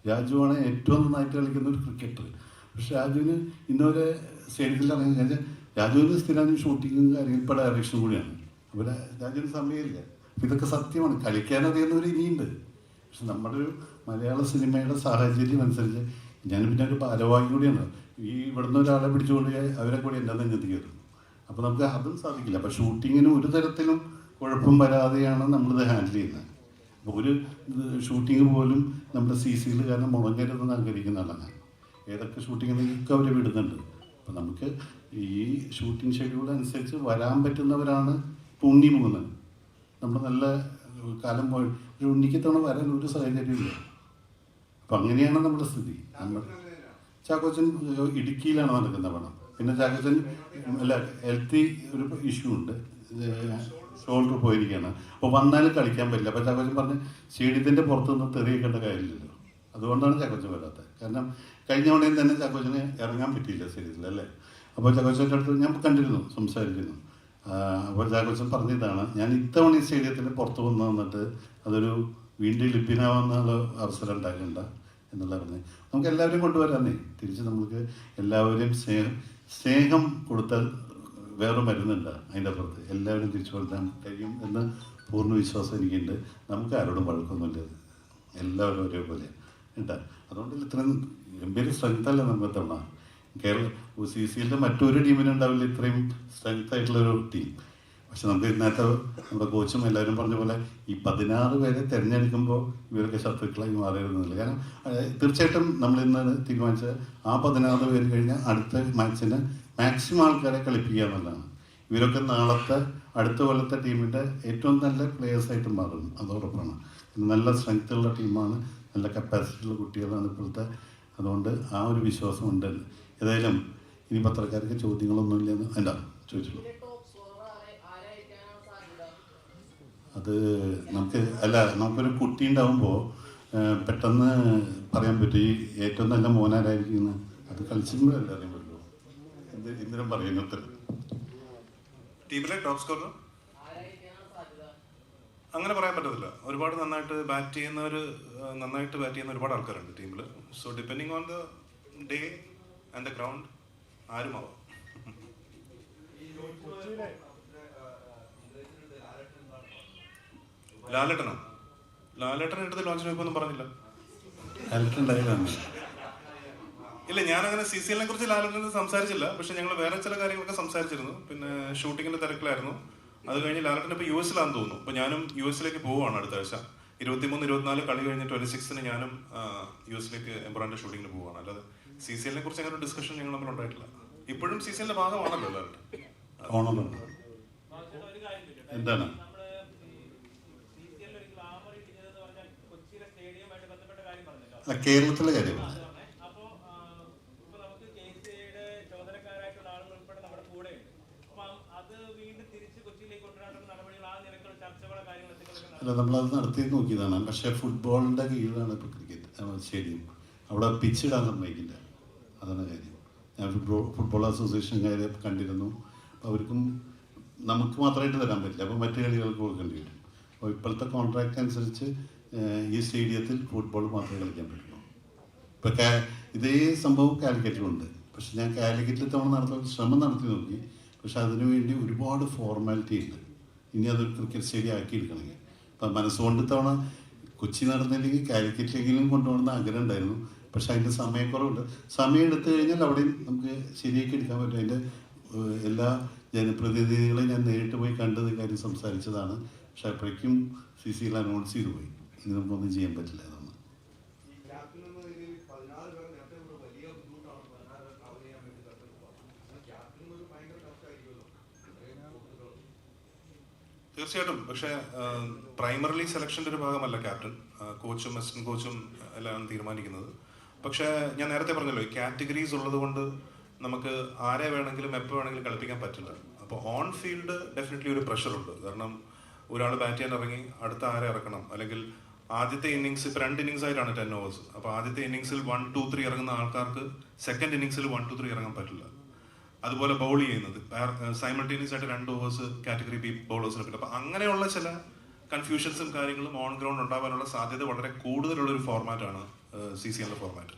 രാജുവാണ് ഏറ്റവും നന്നായിട്ട് കളിക്കുന്ന ഒരു ക്രിക്കറ്റർ. പക്ഷെ രാജുവിന് ഇന്നുവരെ സ്റ്റേഡിയത്തിൽ ഇറങ്ങി കഴിഞ്ഞാൽ രാജുവിന് സ്ഥിരം ഷൂട്ടിങ്ങും കാര്യങ്ങളും ഇപ്പോൾ ഡയറക്ഷൻ കൂടിയാണ്. അപ്പോൾ രാജുവിന് സമയമില്ല. ഇതൊക്കെ സത്യമാണ്, കളിക്കാനറിയുന്നവർ ഇനിയുണ്ട്. പക്ഷെ നമ്മുടെ ഒരു മലയാള സിനിമയുടെ സാഹചര്യം അനുസരിച്ച് ഞാൻ പിന്നെ ഒരു ഭാരവാഹി കൂടിയാണ്. ഈ ഇവിടുന്ന് ഒരാളെ പിടിച്ചുകൊണ്ട് അവരെ കൂടി എൻ്റെ നെഞ്ചത്ത് കയറുന്നു. അപ്പോൾ നമുക്ക് അതും സാധിക്കില്ല. അപ്പോൾ ഷൂട്ടിങ്ങിന് ഒരു തരത്തിലും കുഴപ്പം വരാതെയാണ് നമ്മളിത് ഹാൻഡിൽ ചെയ്യുന്നത്. അപ്പോൾ ഒരു ഷൂട്ടിങ് പോലും നമ്മുടെ CCL കാരണം മുടങ്ങരുതെന്ന് ആഗ്രഹിക്കുന്ന ആളാണ്. ഏതൊക്കെ ഷൂട്ടിങ്ങിലേക്ക് അവർ വിടുന്നുണ്ട്. അപ്പോൾ നമുക്ക് ഈ ഷൂട്ടിംഗ് ഷെഡ്യൂൾ അനുസരിച്ച് വരാൻ പറ്റുന്നവരാണ് ഇപ്പോൾ ഉണ്ണി പോകുന്നത്. നമ്മൾ നല്ല കാലം പോയി ഒരു ഉണ്ണിക്ക് തവണ വരാൻ ഒരു സാഹചര്യമില്ല. അപ്പം അങ്ങനെയാണ് നമ്മുടെ സ്ഥിതി. നമ്മൾ ചാക്കോച്ചൻ ഇടുക്കിയിലാണ് നടക്കുന്ന പണം. പിന്നെ ചാക്കോച്ചൻ അല്ല ഹെൽത്തി ഒരു ഇഷ്യൂ ഉണ്ട്, ഷോൾഡർ പോയിരിക്കുകയാണ്. അപ്പോൾ വന്നാലും കളിക്കാൻ പറ്റില്ല. അപ്പോൾ ചാക്കോച്ചൻ പറഞ്ഞ് സ്റ്റേഡിയത്തിൻ്റെ പുറത്തുനിന്ന് തെറിയിക്കേണ്ട കാര്യമില്ലല്ലോ, അതുകൊണ്ടാണ് ചാക്കോച്ചൻ വരാത്തത്. കാരണം കഴിഞ്ഞ തവണയും തന്നെ ചാക്കോച്ചന് ഇറങ്ങാൻ പറ്റിയില്ല സ്റ്റേഡിയത്തിൽ അല്ലേ. അപ്പോൾ ചാക്കോച്ചൻ്റെ അടുത്ത് ഞാൻ കണ്ടിരുന്നു, സംസാരിക്കുന്നു. അപ്പോൾ ചാക്കോച്ചൻ പറഞ്ഞതാണ്, ഞാൻ ഇത്തവണ ഈ സ്റ്റേഡിയത്തിന് പുറത്ത് വന്നിട്ട് അതൊരു വീണ്ടും ലഭ്യനാവുന്നുള്ള അവസരം ഉണ്ടാകണ്ട എന്നുള്ള പറഞ്ഞത്. നമുക്ക് എല്ലാവരെയും കൊണ്ടുവരാന്നേ, തിരിച്ച് നമുക്ക് എല്ലാവരെയും സ്നേഹം കൊടുത്താൽ വേറെ മരുന്നുണ്ട് അതിൻ്റെ അപ്പുറത്ത്. എല്ലാവരും തിരിച്ചു കൊടുക്കാൻ കഴിയും എന്ന് പൂർണ്ണ വിശ്വാസം എനിക്കുണ്ട്. നമുക്ക് ആരോടും വഴക്കൊന്നുമില്ല, എല്ലാവരും ഒരേപോലെ. ഉണ്ട്. അതുകൊണ്ട് ഇത്രയും ഗംഭീര സ്ട്രെങ്ത് അല്ല നമുക്ക് തവണ കേരള CCLൻ്റെ മറ്റൊരു ടീമിനുണ്ടാവില്ല ഇത്രയും സ്ട്രെങ്ത് ആയിട്ടുള്ളൊരു ടീം. പക്ഷെ നമുക്ക് ഇന്നത്തെ നമ്മുടെ കോച്ചും എല്ലാവരും പറഞ്ഞ പോലെ ഈ 16 പേരെ തിരഞ്ഞെടുക്കുമ്പോൾ ഇവരൊക്കെ ശത്രുക്കളായി മാറിയിരുന്നില്ല. കാരണം തീർച്ചയായിട്ടും നമ്മൾ ഇന്ന് തീരുമാനിച്ചത് ആ 16 പേര് കഴിഞ്ഞാൽ അടുത്ത മാച്ചിന് മാക്സിമം ആൾക്കാരെ കളിപ്പിക്കുക എന്നുള്ളതാണ്. ഇവരൊക്കെ നാളത്തെ അടുത്ത കൊല്ലത്തെ ടീമിൻ്റെ ഏറ്റവും നല്ല പ്ലേയേഴ്സായിട്ട് മാറും, അത് ഉറപ്പാണ്. നല്ല സ്ട്രെങ്ത് ഉള്ള ടീമാണ്, നല്ല കപ്പാസിറ്റി ഉള്ള കുട്ടികളാണ് ഇപ്പോഴത്തെ. അതുകൊണ്ട് ആ ഒരു വിശ്വാസമുണ്ട്. ഏതായാലും ഇനി പത്രക്കാർക്ക് ചോദ്യങ്ങളൊന്നുമില്ലെന്ന് അല്ല ചോദിച്ചുള്ളൂ. അത് നമുക്കൊരു കുട്ടി ഉണ്ടാവുമ്പോൾ പെട്ടെന്ന് പറയാൻ പറ്റും ഈ ഏറ്റവും നല്ല മോനാരായിരിക്കും. അത് കളിച്ചിട്ടുമ്പോഴല്ലേ അറിയാൻ പറ്റുള്ളൂ. എന്തിനും പറയുന്നത് ടീമിലെ ടോപ്പ് സ്കോറർ അങ്ങനെ പറയാൻ പറ്റത്തില്ല. ഒരുപാട് നന്നായിട്ട് ബാറ്റ് ചെയ്യുന്ന ഒരുപാട് ആൾക്കാരുണ്ട് ടീമിൽ. So depending on the day and the ground ആരുമാവാം. ലാലേട്ടൻ എടുത്ത് ലോഞ്ചിന് വെക്കൊന്നും പറഞ്ഞില്ല. ഇല്ല, ഞാനങ്ങനെ CCLനെ കുറിച്ച് ലാലേട്ടനെ സംസാരിച്ചില്ല. പക്ഷെ ഞങ്ങൾ വേറെ ചില കാര്യങ്ങളൊക്കെ സംസാരിച്ചിരുന്നു. പിന്നെ ഷൂട്ടിങ്ങിന്റെ തിരക്കിലായിരുന്നു. അത് കഴിഞ്ഞ് ലാലേട്ടൻ ഇപ്പോൾ US-ലാണെന്ന് തോന്നുന്നു. അപ്പോൾ ഞാനും US-ലേക്ക് പോവുകയാണ് അടുത്ത ആഴ്ച. 23-24 കളി കഴിഞ്ഞ് 26-ന് ഞാനും US-ലേക്ക് എംബ്രാന്റെ ഷൂട്ടിങ്ങിന് പോവുകയാണ്. അല്ലാതെ CCLനെ കുറിച്ച് അങ്ങനെ ഒരു ഡിസ്കഷൻ ഞങ്ങൾ തമ്മിൽ ഉണ്ടായിട്ടില്ല. ഇപ്പോഴും CCLന്റെ ഭാഗമാണല്ലോ ലാലേട്ടൻ. എന്താണ് കേരളത്തിലെ കാര്യമാണ്. അല്ല, നമ്മളത് നടത്തി നോക്കിയതാണ്. പക്ഷേ ഫുട്ബോളിൻ്റെ കീഴിലാണ് ഇപ്പോൾ ക്രിക്കറ്റ് സ്റ്റേഡിയം. അവിടെ പിച്ചിടാൻ സമ്മതിക്കില്ല. അതാണ് കാര്യം. ഞാൻ ഫുട്ബോൾ അസോസിയേഷൻകാരെ കണ്ടിരുന്നു. അപ്പോൾ അവർക്കും നമുക്ക് മാത്രമായിട്ട് തരാൻ പറ്റില്ല. അപ്പോൾ മറ്റു കളികൾക്ക് കൊടുക്കേണ്ടി വരും. അപ്പോൾ ഇപ്പോഴത്തെ കോൺട്രാക്റ്റ് അനുസരിച്ച് ഈ സ്റ്റേഡിയത്തിൽ ഫുട്ബോൾ മാത്രമേ കളിക്കാൻ പറ്റുള്ളൂ. ഇപ്പോൾ ഇതേ സംഭവം കാലിക്കറ്റിലുണ്ട്. പക്ഷെ ഞാൻ കാലിക്കറ്റിൽ തവണ ശ്രമം നടത്തി നോക്കി. പക്ഷെ അതിനുവേണ്ടി ഒരുപാട് ഫോർമാലിറ്റി ഉണ്ട്. ഇനി അതൊരു ക്രിക്കറ്റ് സ്റ്റേഡിയം ആക്കിയെടുക്കണമെങ്കിൽ. അപ്പം മനസ്സുകൊണ്ട് തവണ കൊച്ചി നടന്നില്ലെങ്കിൽ കാലിക്കറ്റിലെങ്കിലും കൊണ്ടുപോകണമെന്ന് ആഗ്രഹം ഉണ്ടായിരുന്നു. പക്ഷെ അതിൻ്റെ സമയക്കുറവുണ്ട്. സമയം എടുത്തു കഴിഞ്ഞാൽ അവിടെയും നമുക്ക് ശരിയാക്കി എടുക്കാൻ പറ്റും. അതിൻ്റെ എല്ലാ ജനപ്രതിനിധികളെയും ഞാൻ നേരിട്ട് പോയി കണ്ടത് കാര്യം സംസാരിച്ചതാണ്. പക്ഷെ അപ്പോഴേക്കും CCL അനൗൺസ് ചെയ്തു പോയി. ഇനി നമുക്കൊന്നും ചെയ്യാൻ പറ്റില്ല. അതാണ് തീർച്ചയായിട്ടും. പക്ഷേ പ്രൈമറിലി സെലക്ഷൻ്റെ ഒരു ഭാഗമല്ല ക്യാപ്റ്റൻ. കോച്ചും അസിസ്റ്റന്റ് കോച്ചും എല്ലാം തീരുമാനിക്കുന്നത്. പക്ഷേ ഞാൻ നേരത്തെ പറഞ്ഞല്ലോ, ഈ കാറ്റഗറീസ് ഉള്ളത് കൊണ്ട് നമുക്ക് ആരെ വേണമെങ്കിലും എപ്പോൾ വേണമെങ്കിലും കളിപ്പിക്കാൻ പറ്റില്ല. അപ്പോൾ ഓൺ ഫീൽഡ് ഡെഫിനറ്റ്ലി ഒരു പ്രഷറുണ്ട്. കാരണം ഒരാൾ ബാറ്റ് ചെയ്യാൻ ഇറങ്ങി അടുത്ത ആരെ ഇറക്കണം, അല്ലെങ്കിൽ ആദ്യത്തെ ഇന്നിങ്സ് ഇപ്പോൾ 2 ഇന്നിങ്സ് ആയിട്ടാണ് 10 ഓവേഴ്സ്. അപ്പോൾ ആദ്യത്തെ ഇന്നിങ്സിൽ 1, 2, 3 ഇറങ്ങുന്ന ആൾക്കാർക്ക് സെക്കൻഡ് ഇന്നിങ്സിൽ 1, 2, 3 ഇറങ്ങാൻ പറ്റില്ല. അതുപോലെ ബൗൾ ചെയ്യുന്നത് സൈമൾട്ടേനിയസ് ആയിട്ട് 2 ഓവേഴ്സ് കാറ്റഗറി ബി ബൗളേഴ്സിന് പറ്റില്ല. അപ്പോൾ അങ്ങനെയുള്ള ചില കൺഫ്യൂഷൻസും കാര്യങ്ങളും ഓൺ ഗ്രൗണ്ട് ഉണ്ടാകാനുള്ള സാധ്യത വളരെ കൂടുതലുള്ളൊരു ഫോർമാറ്റാണ് CCLന്റെ ഫോർമാറ്റ്.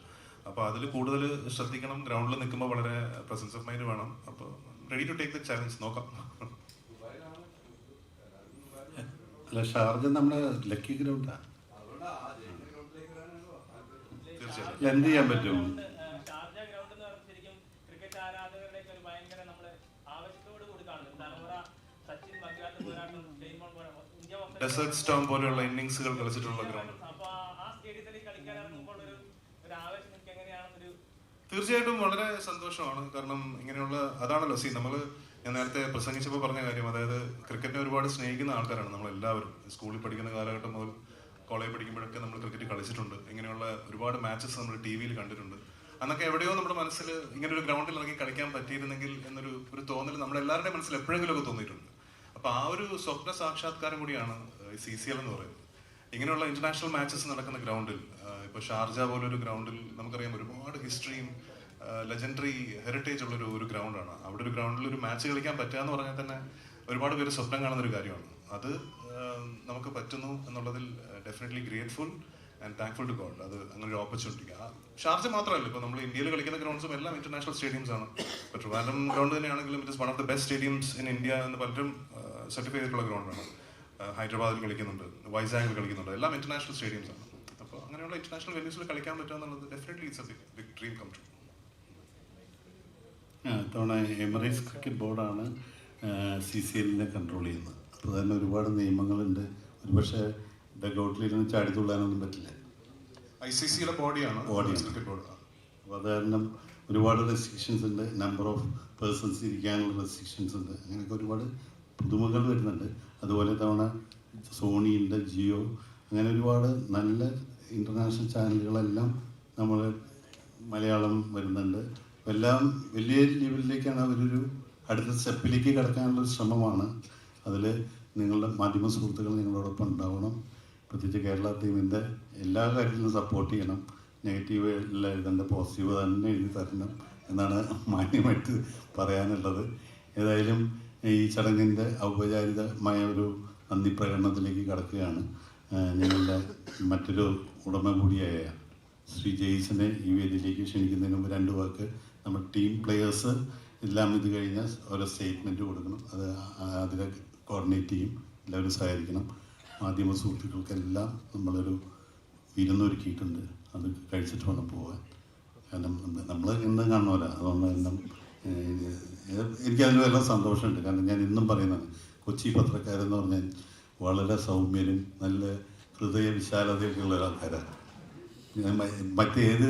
അപ്പോൾ അതിൽ കൂടുതൽ ശ്രദ്ധിക്കണം. ഗ്രൗണ്ടിൽ നിൽക്കുമ്പോൾ വളരെ പ്രസൻസ് ഓഫ് മൈൻഡ് വേണം. അപ്പോൾ ready to take the challenge. നോക്കാം. അല്ല, ഷാർജ നമ്മുടെ ലക്കി ഗ്രൗണ്ടാണ്. തീർച്ചയായിട്ടും എന്ത് ചെയ്യാൻ പറ്റും? ഡെസേർട്ട് സ്റ്റോം പോലെയുള്ള ഇന്നിങ്സുകൾ കളിച്ചിട്ടുള്ള ഗ്രൗണ്ട്. തീർച്ചയായിട്ടും വളരെ സന്തോഷമാണ്. കാരണം ഇങ്ങനെയുള്ള അതാണല്ലോ ഞാൻ നേരത്തെ പ്രസംഗിച്ചപ്പോൾ പറഞ്ഞ കാര്യം. അതായത് ക്രിക്കറ്റിനെ ഒരുപാട് സ്നേഹിക്കുന്ന ആൾക്കാരാണ് നമ്മളെല്ലാവരും. സ്കൂളിൽ പഠിക്കുന്ന കാലഘട്ടം മുതൽ കോളേജ് പഠിക്കുമ്പോഴൊക്കെ നമ്മൾ ക്രിക്കറ്റ് കളിച്ചിട്ടുണ്ട്. ഇങ്ങനെയുള്ള ഒരുപാട് മാച്ചസ് നമ്മൾ TV-യിൽ കണ്ടിട്ടുണ്ട്. അന്നൊക്കെ എവിടെയോ നമ്മുടെ മനസ്സിൽ ഇങ്ങനെ ഒരു ഗ്രൗണ്ടിൽ ഇറങ്ങി കളിക്കാൻ പറ്റിയിരുന്നെങ്കിൽ എന്നൊരു തോന്നൽ നമ്മളെല്ലാവരുടെയും മനസ്സിൽ എപ്പോഴെങ്കിലുമൊക്കെ തോന്നിയിട്ടുണ്ട്. അപ്പോൾ ആ ഒരു സ്വപ്ന സാക്ഷാത്കാരം കൂടിയാണ് CCL എന്ന് പറയുന്നത്. ഇങ്ങനെയുള്ള ഇന്റർനാഷണൽ മാച്ചസ് നടക്കുന്ന ഗ്രൗണ്ടിൽ, ഇപ്പോൾ ഷാർജ പോലൊരു ഗ്രൗണ്ടിൽ നമുക്കറിയാം ഒരുപാട് ഹിസ്റ്ററിയും ലെജൻഡറി ഹെറിറ്റേജ് ഉള്ളൊരു ഒരു ഗ്രൗണ്ടാണ്. അവിടെ ഒരു ഗ്രൗണ്ടിൽ ഒരു മാച്ച് കളിക്കാൻ പറ്റുക എന്ന് പറഞ്ഞാൽ തന്നെ ഒരുപാട് പേര് സ്വപ്നം കാണുന്ന ഒരു കാര്യമാണ്. അത് നമുക്ക് പറ്റുന്നു എന്നുള്ളതിൽ definitely grateful and thankful to God. അത് അങ്ങനെ ഒരു ഓപ്പർച്യൂണിറ്റി. ഷാർജ മാത്രമല്ല, ഇപ്പോൾ നമ്മൾ ഇന്ത്യയിൽ കളിക്കുന്ന ഗ്രൗണ്ട്സും എല്ലാം ഇന്റർനാഷണൽ സ്റ്റേഡിയംസ് ആണ്. ഇപ്പോൾ ട്രിവാൻഡ്രം ഗ്രൗണ്ട് തന്നെയാണെങ്കിലും it is one of the best stadiums in India എന്ന് പലരും സർട്ടിഫൈ ചെയ്തിട്ടുള്ള ഗ്രൗണ്ടാണ്. ഹൈദരാബാദിൽ കളിക്കുന്നുണ്ട്, വൈസാഗിൽ കളിക്കുന്നുണ്ട്, എല്ലാം ഇന്റർനാഷണൽ സ്റ്റേഡിയംസ് ആണ്. അപ്പോൾ അപ്പോൾ അങ്ങനെയുള്ള ഇന്റർനാഷണൽ വെന്യൂസിൽ കളിക്കാൻ പറ്റുക എന്നുള്ളത് definitely it's a big dream come true. ഇത്തവണ എമിറേറ്റ്സ് ക്രിക്കറ്റ് ബോർഡാണ് CCLനെ കൺട്രോൾ ചെയ്യുന്നത്. അപ്പോൾ തന്നെ ഒരുപാട് നിയമങ്ങളുണ്ട്. ഒരുപക്ഷെ ഡഗൗട്ടിലിരുന്ന് ചാടി തുള്ളാനൊന്നും പറ്റില്ല. ICCയുടെ ബോഡിയാണ് ക്രിക്കറ്റ് ബോർഡ്. അപ്പോൾ അത് കാരണം ഒരുപാട് റെസ്ട്രിക്ഷൻസ് ഉണ്ട്. നമ്പർ ഓഫ് പേഴ്സൺസ് ഇരിക്കാനുള്ള റെസ്ട്രിക്ഷൻസ് ഉണ്ട്. അങ്ങനെയൊക്കെ ഒരുപാട് പുതുമകൾ വരുന്നുണ്ട്. അതുപോലെ തവണ സോണി ഉണ്ട്, ജിയോ, അങ്ങനെ ഒരുപാട് നല്ല ഇൻ്റർനാഷണൽ ചാനലുകളെല്ലാം നമ്മൾ മലയാളം വരുന്നുണ്ട്. എല്ലാം വലിയ ലെവലിലേക്കാണ് അവരൊരു അടുത്ത സ്റ്റെപ്പിലേക്ക് കടക്കാനുള്ളൊരു ശ്രമമാണ്. അതിൽ നിങ്ങളുടെ മാധ്യമ സുഹൃത്തുക്കൾ നിങ്ങളോടൊപ്പം ഉണ്ടാവണം. പ്രത്യേകിച്ച് കേരള ടീമിൻ്റെ എല്ലാ കാര്യത്തിലും സപ്പോർട്ട് ചെയ്യണം. നെഗറ്റീവ് എല്ലാം എഴുതേണ്ട, പോസിറ്റീവ് തന്നെ എഴുതി തരണം എന്നാണ് മാന്യമായിട്ട് പറയാനുള്ളത്. ഏതായാലും ഈ ചടങ്ങിൻ്റെ ഔപചാരികമായ ഒരു നന്ദി പ്രകടനത്തിലേക്ക് കടക്കുകയാണ്. ഞങ്ങളുടെ മറ്റൊരു ഉടമ കൂടിയായ ശ്രീ ജെയ്സനെ ഈ വേദിയിലേക്ക് ക്ഷണിക്കുന്നതിന് മുമ്പ് 2 വാക്ക് നമ്മൾ ടീം പ്ലെയേഴ്സ് എല്ലാം ഇത് കഴിഞ്ഞാൽ ഓരോ സ്റ്റേറ്റ്മെൻറ്റ് കൊടുക്കണം. അത് അതിനെ കോർഡിനേറ്റ് ചെയ്യും. എല്ലാവരും സഹകരിക്കണം. മാധ്യമ സുഹൃത്തുക്കൾക്കെല്ലാം നമ്മളൊരു വിരുന്നൊരുക്കിയിട്ടുണ്ട്. അത് കഴിച്ചിട്ട് വേണം പോകാൻ. കാരണം നമ്മൾ ഇന്നും കാണുമല്ലോ. അതുകൊണ്ട് എന്നും എനിക്കതിൽ വല്ല സന്തോഷമുണ്ട്. കാരണം ഞാൻ ഇന്നും പറയുന്നത് കൊച്ചി പത്രക്കാരെന്ന് പറഞ്ഞാൽ വളരെ സൗമ്യരും നല്ല ഹൃദയ വിശാലതയൊക്കെ ഉള്ള ആൾക്കാരാണ്. മറ്റേത്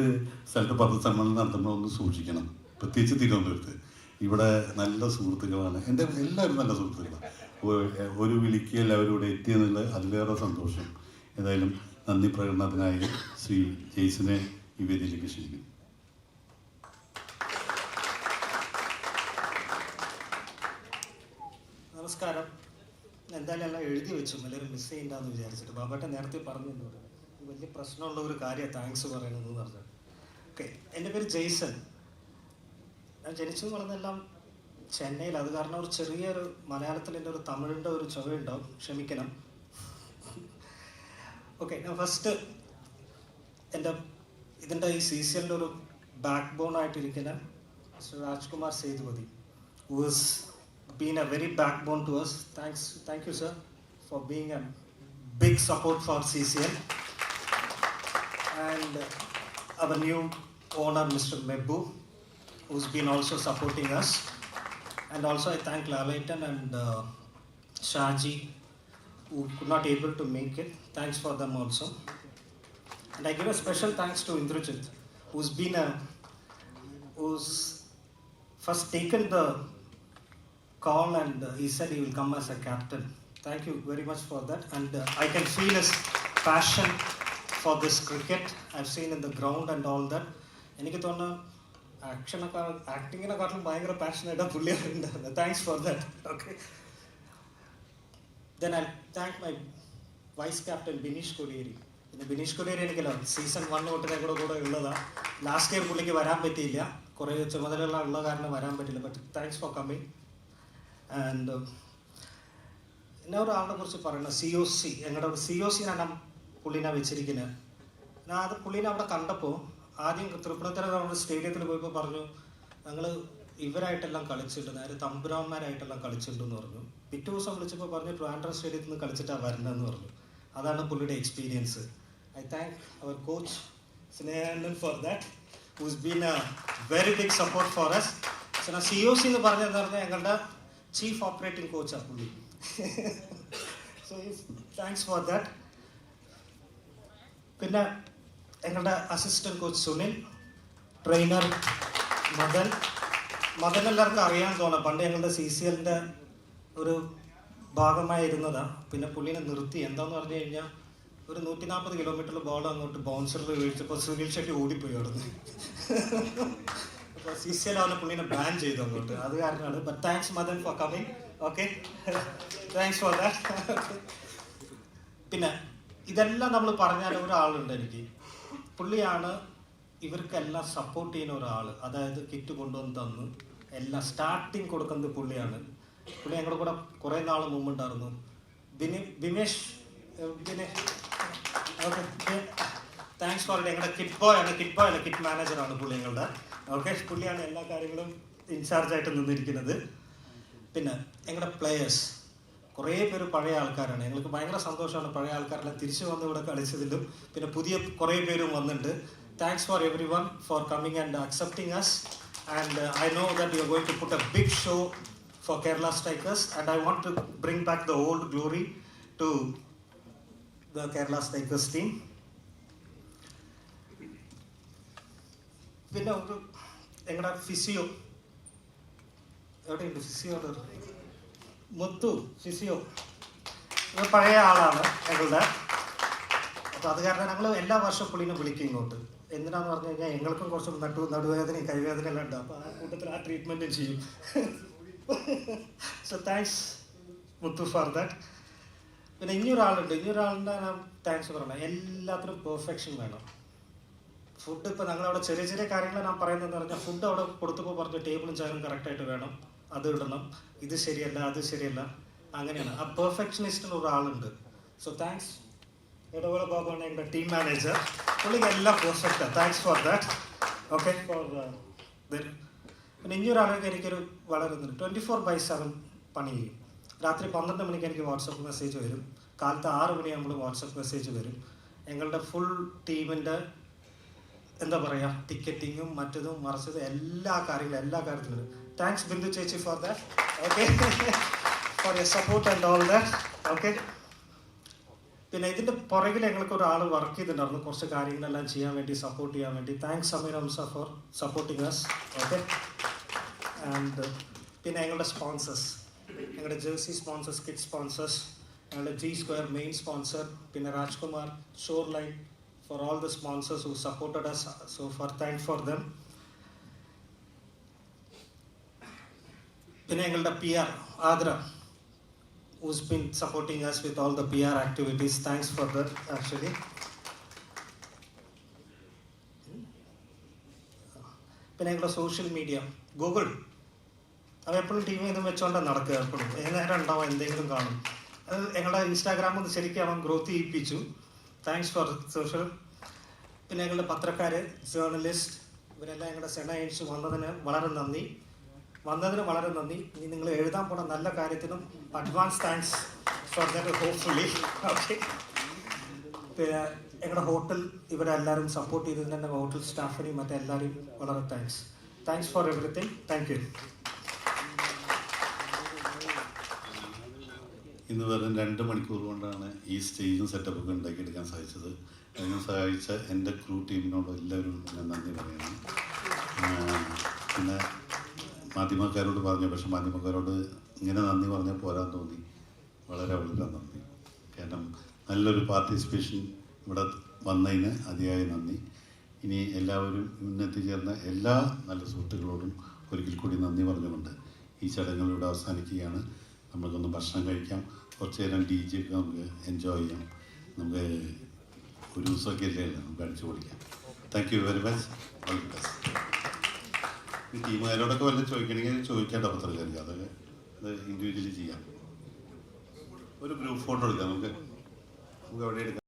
സ്ഥലത്ത് പത്രസമ്മേളനം നടത്തുമ്പോൾ ഒന്ന് സൂക്ഷിക്കണം. പ്രത്യേകിച്ച് തിരുവനന്തപുരത്ത് ഇവിടെ നല്ല സുഹൃത്തുക്കളാണ്. എൻ്റെ എല്ലാവരും നല്ല സുഹൃത്തുക്കളാണ്. ഒരു വിളിക്ക് എല്ലാവരും ഇവിടെ എത്തിയെന്നുള്ളത് അതിലേറെ സന്തോഷം. ഏതായാലും നന്ദി പ്രകടനത്തിനായി ശ്രീ ജെയ്സിനെ ഈ വേദിയിലേക്ക് ക്ഷണിക്കുന്നു. നമസ്കാരം. എന്തായാലും എല്ലാം എഴുതി വെച്ചു, എല്ലാവരും മിസ് ചെയ്യണ്ടെന്ന് വിചാരിച്ചിട്ട്. ബാബാട്ടെ നേരത്തെ പറഞ്ഞു എന്നോട് വലിയ പ്രശ്നമുള്ള ഒരു കാര്യം താങ്ക്സ് പറയണമെന്ന് പറഞ്ഞു. ഓക്കെ, എൻ്റെ പേര് ജെയ്സൺ. ഞാൻ ജനിച്ചു വളർന്നെല്ലാം ചെന്നൈയിൽ. അത് കാരണം ഒരു ചെറിയൊരു മലയാളത്തിൽ എൻ്റെ ഒരു തമിഴിൻ്റെ ഒരു ചുവയുണ്ടാവും, ക്ഷമിക്കണം. ഓക്കെ, ഞാൻ ഫസ്റ്റ് ഇതിൻ്റെ ഈ CCLൻ്റെ ഒരു ബാക്ക് ബോൺ ആയിട്ടിരിക്കുന്ന Mr. Rajkumar Sethupathi, who has been a very backbone to us. Thank you, sir, for being a big support for CCL. And our new owner, Mr. Mebbu, who's been also supporting us. And also I thank Lalaitan and Shaji, who could not able to make it. Thanks for them also. And I give a special thanks to Indrajit, who's first taken the call and he said he will come as a captain. Thank you very much for that. And I can feel his passion for this cricket. I've seen in the ground and all that. എനിക്ക് തോന്നുന്നു ആക്ടിങ്ങിനെക്കാട്ടിലും ഭയങ്കര പാഷനായിട്ടാണ് പുള്ളി ഉണ്ടായിരുന്നത്. Thanks for that. Okay, then I thank my vice captain Bineesh Kodiyeri. പിന്നെ Bineesh Kodiyeri എനിക്കല്ലോ season 1 തൊട്ട് കൂടെ ഉള്ളതാണ്. ലാസ്റ്റ് ഇയർ പുള്ളിക്ക് വരാൻ പറ്റിയില്ല, കുറേ ചുമതലയുള്ള കാരണം വരാൻ പറ്റില്ല. But thanks for coming. And പിന്നെ ഒരാളെ കുറിച്ച് പറയണം, COC. ഞങ്ങളുടെ COC പുള്ളിനെ വെച്ചിരിക്കുന്നത്. ഞാൻ അത് പുള്ളീനെ അവിടെ കണ്ടപ്പോൾ ആദ്യം തൃപ്പൂണിത്തുറ ഗ്രൗണ്ട് സ്റ്റേഡിയത്തിൽ പോയപ്പോൾ പറഞ്ഞു, ഞങ്ങൾ ഇവരായിട്ടെല്ലാം കളിച്ചിട്ടുണ്ട്, നേരെ തമ്പുരാന്മാരായിട്ടെല്ലാം കളിച്ചിട്ടുണ്ടെന്ന് പറഞ്ഞു. പിറ്റേ ദിവസം വിളിച്ചപ്പോൾ പറഞ്ഞു ട്രിവാൻഡ്രം സ്റ്റേഡിയത്തിൽ നിന്ന് കളിച്ചിട്ടാണ് വരുന്നതെന്ന് പറഞ്ഞു. അതാണ് പുള്ളിയുടെ experience. I thank our coach Snehanandan for that, who's been a very big support for us. COC എന്ന് പറഞ്ഞതെന്ന് പറഞ്ഞാൽ ഞങ്ങളുടെ ചീഫ് ഓപ്പറേറ്റിംഗ് കോച്ചാണ് പുള്ളി. So thanks for that. പിന്നെ ഞങ്ങളുടെ assistant coach Sunil, trainer Madan എല്ലാവർക്കും അറിയാൻ തോന്നാം. പണ്ട് ഞങ്ങളുടെ CCLൻ്റെ ഒരു ഭാഗമായിരുന്നതാണ്. പിന്നെ പുള്ളിനെ നിർത്തി. എന്താന്ന് പറഞ്ഞു കഴിഞ്ഞാൽ ഒരു 140 കിലോമീറ്റർ ബോൾ അങ്ങോട്ട് ബൗൺസറിൽ വീഴ്ചപ്പോൾ സുനിൽ ഷെട്ടി ഓടിപ്പോയി അവിടുന്ന്. അപ്പോൾ CCL അവനെ പുള്ളിനെ ബാൻ ചെയ്തു അങ്ങോട്ട്. അത് കാരണമാണ്. But thanks Madan for coming. Okay, thanks for that. പിന്നെ ഇതെല്ലാം നമ്മൾ പറഞ്ഞാൽ ഒരാളുണ്ട് എനിക്ക്, പുള്ളിയാണ് ഇവർക്കെല്ലാം സപ്പോർട്ട് ചെയ്യുന്ന ഒരാൾ. അതായത് കിറ്റ് കൊണ്ടുവന്ന് തന്നു എല്ലാം സ്റ്റാർട്ടിങ് കൊടുക്കുന്നത് പുള്ളിയാണ്. പുള്ളി ഞങ്ങളുടെ കൂടെ കുറേ നാൾ മുമ്പ് ഉണ്ടായിരുന്നു. ബിനേഷ് ഓക്കെ, താങ്ക്സ് ഫോർ ഞങ്ങളുടെ കിറ്റ് ബോയ് ആണ്. കിറ്റ് മാനേജറാണ് പുള്ളി ഞങ്ങളുടെ. ഓക്കെ, പുള്ളിയാണ് എല്ലാ കാര്യങ്ങളും ഇൻചാർജായിട്ട് നിന്നിരിക്കുന്നത്. പിന്നെ ഞങ്ങളുടെ പ്ലെയേഴ്സ് കുറേ പേര് പഴയ ആൾക്കാരാണ്. ഞങ്ങൾക്ക് ഭയങ്കര സന്തോഷമാണ് പഴയ ആൾക്കാരെല്ലാം തിരിച്ചു വന്ന് ഇവിടെ കളിച്ചതിലും. പിന്നെ പുതിയ കുറേ പേരും വന്നിട്ടുണ്ട്. Thanks for everyone for coming and accepting us. And I know that you are going to put a big show for Kerala Strikers, and I want to bring back the old glory to the Kerala Strikers team. പിന്നെ ഒരു ഞങ്ങളുടെ physio എവിടെയുണ്ട്? Physio മുത്തു physio പഴയ ആളാണ് ഞങ്ങളുടെ. അപ്പോൾ അത് കാരണം ഞങ്ങൾ എല്ലാ വർഷവും പുള്ളിനെ വിളിക്കും ഇങ്ങോട്ട്. എന്തിനാന്ന് പറഞ്ഞു കഴിഞ്ഞാൽ ഞങ്ങൾക്കും കുറച്ച് നടുവേദനയും കൈവേദന എല്ലാം ഉണ്ട്. അപ്പോൾ ആ കൂട്ടത്തിൽ ആ ട്രീറ്റ്മെൻറ്റും ചെയ്യും. So thanks Muthu four that. പിന്നെ ഇനിയൊരാളുടെ ഞാൻ താങ്ക്സ് പറയണം. എല്ലാത്തിനും പെർഫെക്ഷൻ വേണം. ഫുഡ് ഇപ്പോൾ ഞങ്ങളവിടെ ചെറിയ ചെറിയ കാര്യങ്ങൾ ഞാൻ പറയുന്നതെന്ന് പറഞ്ഞാൽ, ഫുഡ് അവിടെ കൊടുത്തപ്പോൾ പറഞ്ഞു ടേബിളും ചെയറും കറക്റ്റായിട്ട് വേണം, അത് ഇടണം, ഇത് ശരിയല്ല അത് ശരിയല്ല, അങ്ങനെയാണ്. ആ പെർഫെക്ഷനിസ്റ്റിന് ഒരാളുണ്ട്. So thanks. ഇടവേള ബാബുവാണ് ഞങ്ങളുടെ ടീം മാനേജർ. പുള്ളിക്ക് എല്ലാം പെർഫെക്റ്റാണ്. Thanks for that. Okay for പിന്നെ ഇനിയൊരാൾക്ക് എനിക്കൊരു വളരെ 24/7 പണി ചെയ്യും. രാത്രി 12 മണിക്ക് എനിക്ക് വാട്സപ്പ് മെസ്സേജ് വരും. കാലത്ത് 6 മണിയാകുമ്പോൾ വാട്സപ്പ് മെസ്സേജ് വരും. ഞങ്ങളുടെ ഫുൾ ടീമിൻ്റെ എന്താ പറയുക, ടിക്കറ്റിങ്ങും മറ്റതും മറിച്ചതും എല്ലാ കാര്യത്തിലും. താങ്ക്സ് ബിന്ദു ചേച്ചി for that. Okay for your support and all that. Okay. പിന്നെ ഇതിൻ്റെ പുറകിൽ ഞങ്ങൾക്ക് ഒരാൾ വർക്ക് ചെയ്തിട്ടുണ്ടായിരുന്നു കുറച്ച് കാര്യങ്ങളെല്ലാം ചെയ്യാൻ വേണ്ടി, സപ്പോർട്ട് ചെയ്യാൻ വേണ്ടി. Thanks Sameer Hamza for supporting us. Okay. And പിന്നെ ഞങ്ങളുടെ സ്പോൺസേഴ്സ്, ഞങ്ങളുടെ ജേഴ്സി സ്പോൺസേഴ്സ്, കിഡ് സ്പോൺസേഴ്സ്, ഞങ്ങളുടെ G2 മെയിൻ സ്പോൺസർ, പിന്നെ Rajkumar, shore line, for all the sponsors who supported us so far. Thanks for them. പിന്നെ ഞങ്ങളുടെ PR Aardra, who's been supporting us with all the PR activities. Thanks for that actually. പിന്നെ ഞങ്ങളുടെ social media Google, അത് എപ്പോഴും T V ഇതും വെച്ചോണ്ടാണ് നടക്കുക. എപ്പോഴും നേരം ഉണ്ടാവും, എന്തെങ്കിലും കാണും. അത് ഞങ്ങളുടെ ഇൻസ്റ്റാഗ്രാമിൽ നിന്ന് ശരിക്കും അവൻ ഗ്രോത്ത് ചെയ്യിപ്പിച്ചു. Thanks for social. പിന്നെ ഞങ്ങളുടെ പത്രക്കാർ, ജേർണലിസ്റ്റ്, ഇവരെല്ലാം ഞങ്ങളുടെ സെനൈൻസ് വന്നതിന് വളരെ നന്ദി. ഇനി നിങ്ങൾ എഴുതാൻ പോണ നല്ല കാര്യത്തിനും advance thanks for that hopefully. Okay. പിന്നെ ഞങ്ങളുടെ ഹോട്ടൽ ഇവരെല്ലാവരും സപ്പോർട്ട് ചെയ്തതിന് എൻ്റെ ഹോട്ടൽ സ്റ്റാഫിനെയും മറ്റെല്ലാവരും വളരെ thanks for everything. Thank you. ഇന്ന് വെറും 2 മണിക്കൂർ കൊണ്ടാണ് ഈ സ്റ്റേജും സെറ്റപ്പൊക്കെ ഉണ്ടാക്കിയെടുക്കാൻ സാധിച്ചത്. അതിന് സഹായിച്ച എൻ്റെ ക്രൂ ടീമിനോട് എല്ലാവരും ഞാൻ നന്ദി പറയുന്നു. പിന്നെ മാധ്യമക്കാരോട് പറഞ്ഞു, പക്ഷെ മാധ്യമക്കാരോട് ഇങ്ങനെ നന്ദി പറഞ്ഞാൽ പോരാൻ തോന്നി. വളരെ നന്ദി. കാരണം നല്ലൊരു പാർട്ടിസിപ്പേഷൻ ഇവിടെ വന്നതിന് അതിയായ നന്ദി. ഇനി എല്ലാവരും ഇന്നെത്തിച്ചേർന്ന എല്ലാ നല്ല സുഹൃത്തുക്കളോടും ഒരിക്കൽ കൂടി നന്ദി പറഞ്ഞുകൊണ്ട് ഈ ചടങ്ങുകളിവിടെ അവസാനിക്കുകയാണ്. നമുക്കൊന്ന് ഭക്ഷണം കഴിക്കാം, കുറച്ച് നേരം DJ ഒക്കെ നമുക്ക് എൻജോയ് ചെയ്യാം. നമുക്ക് ഒരു ദിവസമൊക്കെ അല്ലേ, നമുക്ക് അടിച്ചു പൊളിക്കാം. Thank you very much. All the best. ഈ ടീമുകാരോടൊക്കെ വല്ലതും ചോദിക്കണമെങ്കിൽ ചോദിക്കേണ്ട പത്രക്കാർക്ക്, അതൊക്കെ അത് ഇൻഡിവിജ്വലി ചെയ്യാം. ഒരു ഗ്രൂപ്പ് ഫോട്ടോ എടുക്കാം, നമുക്ക് അവിടെ എടുക്കാം.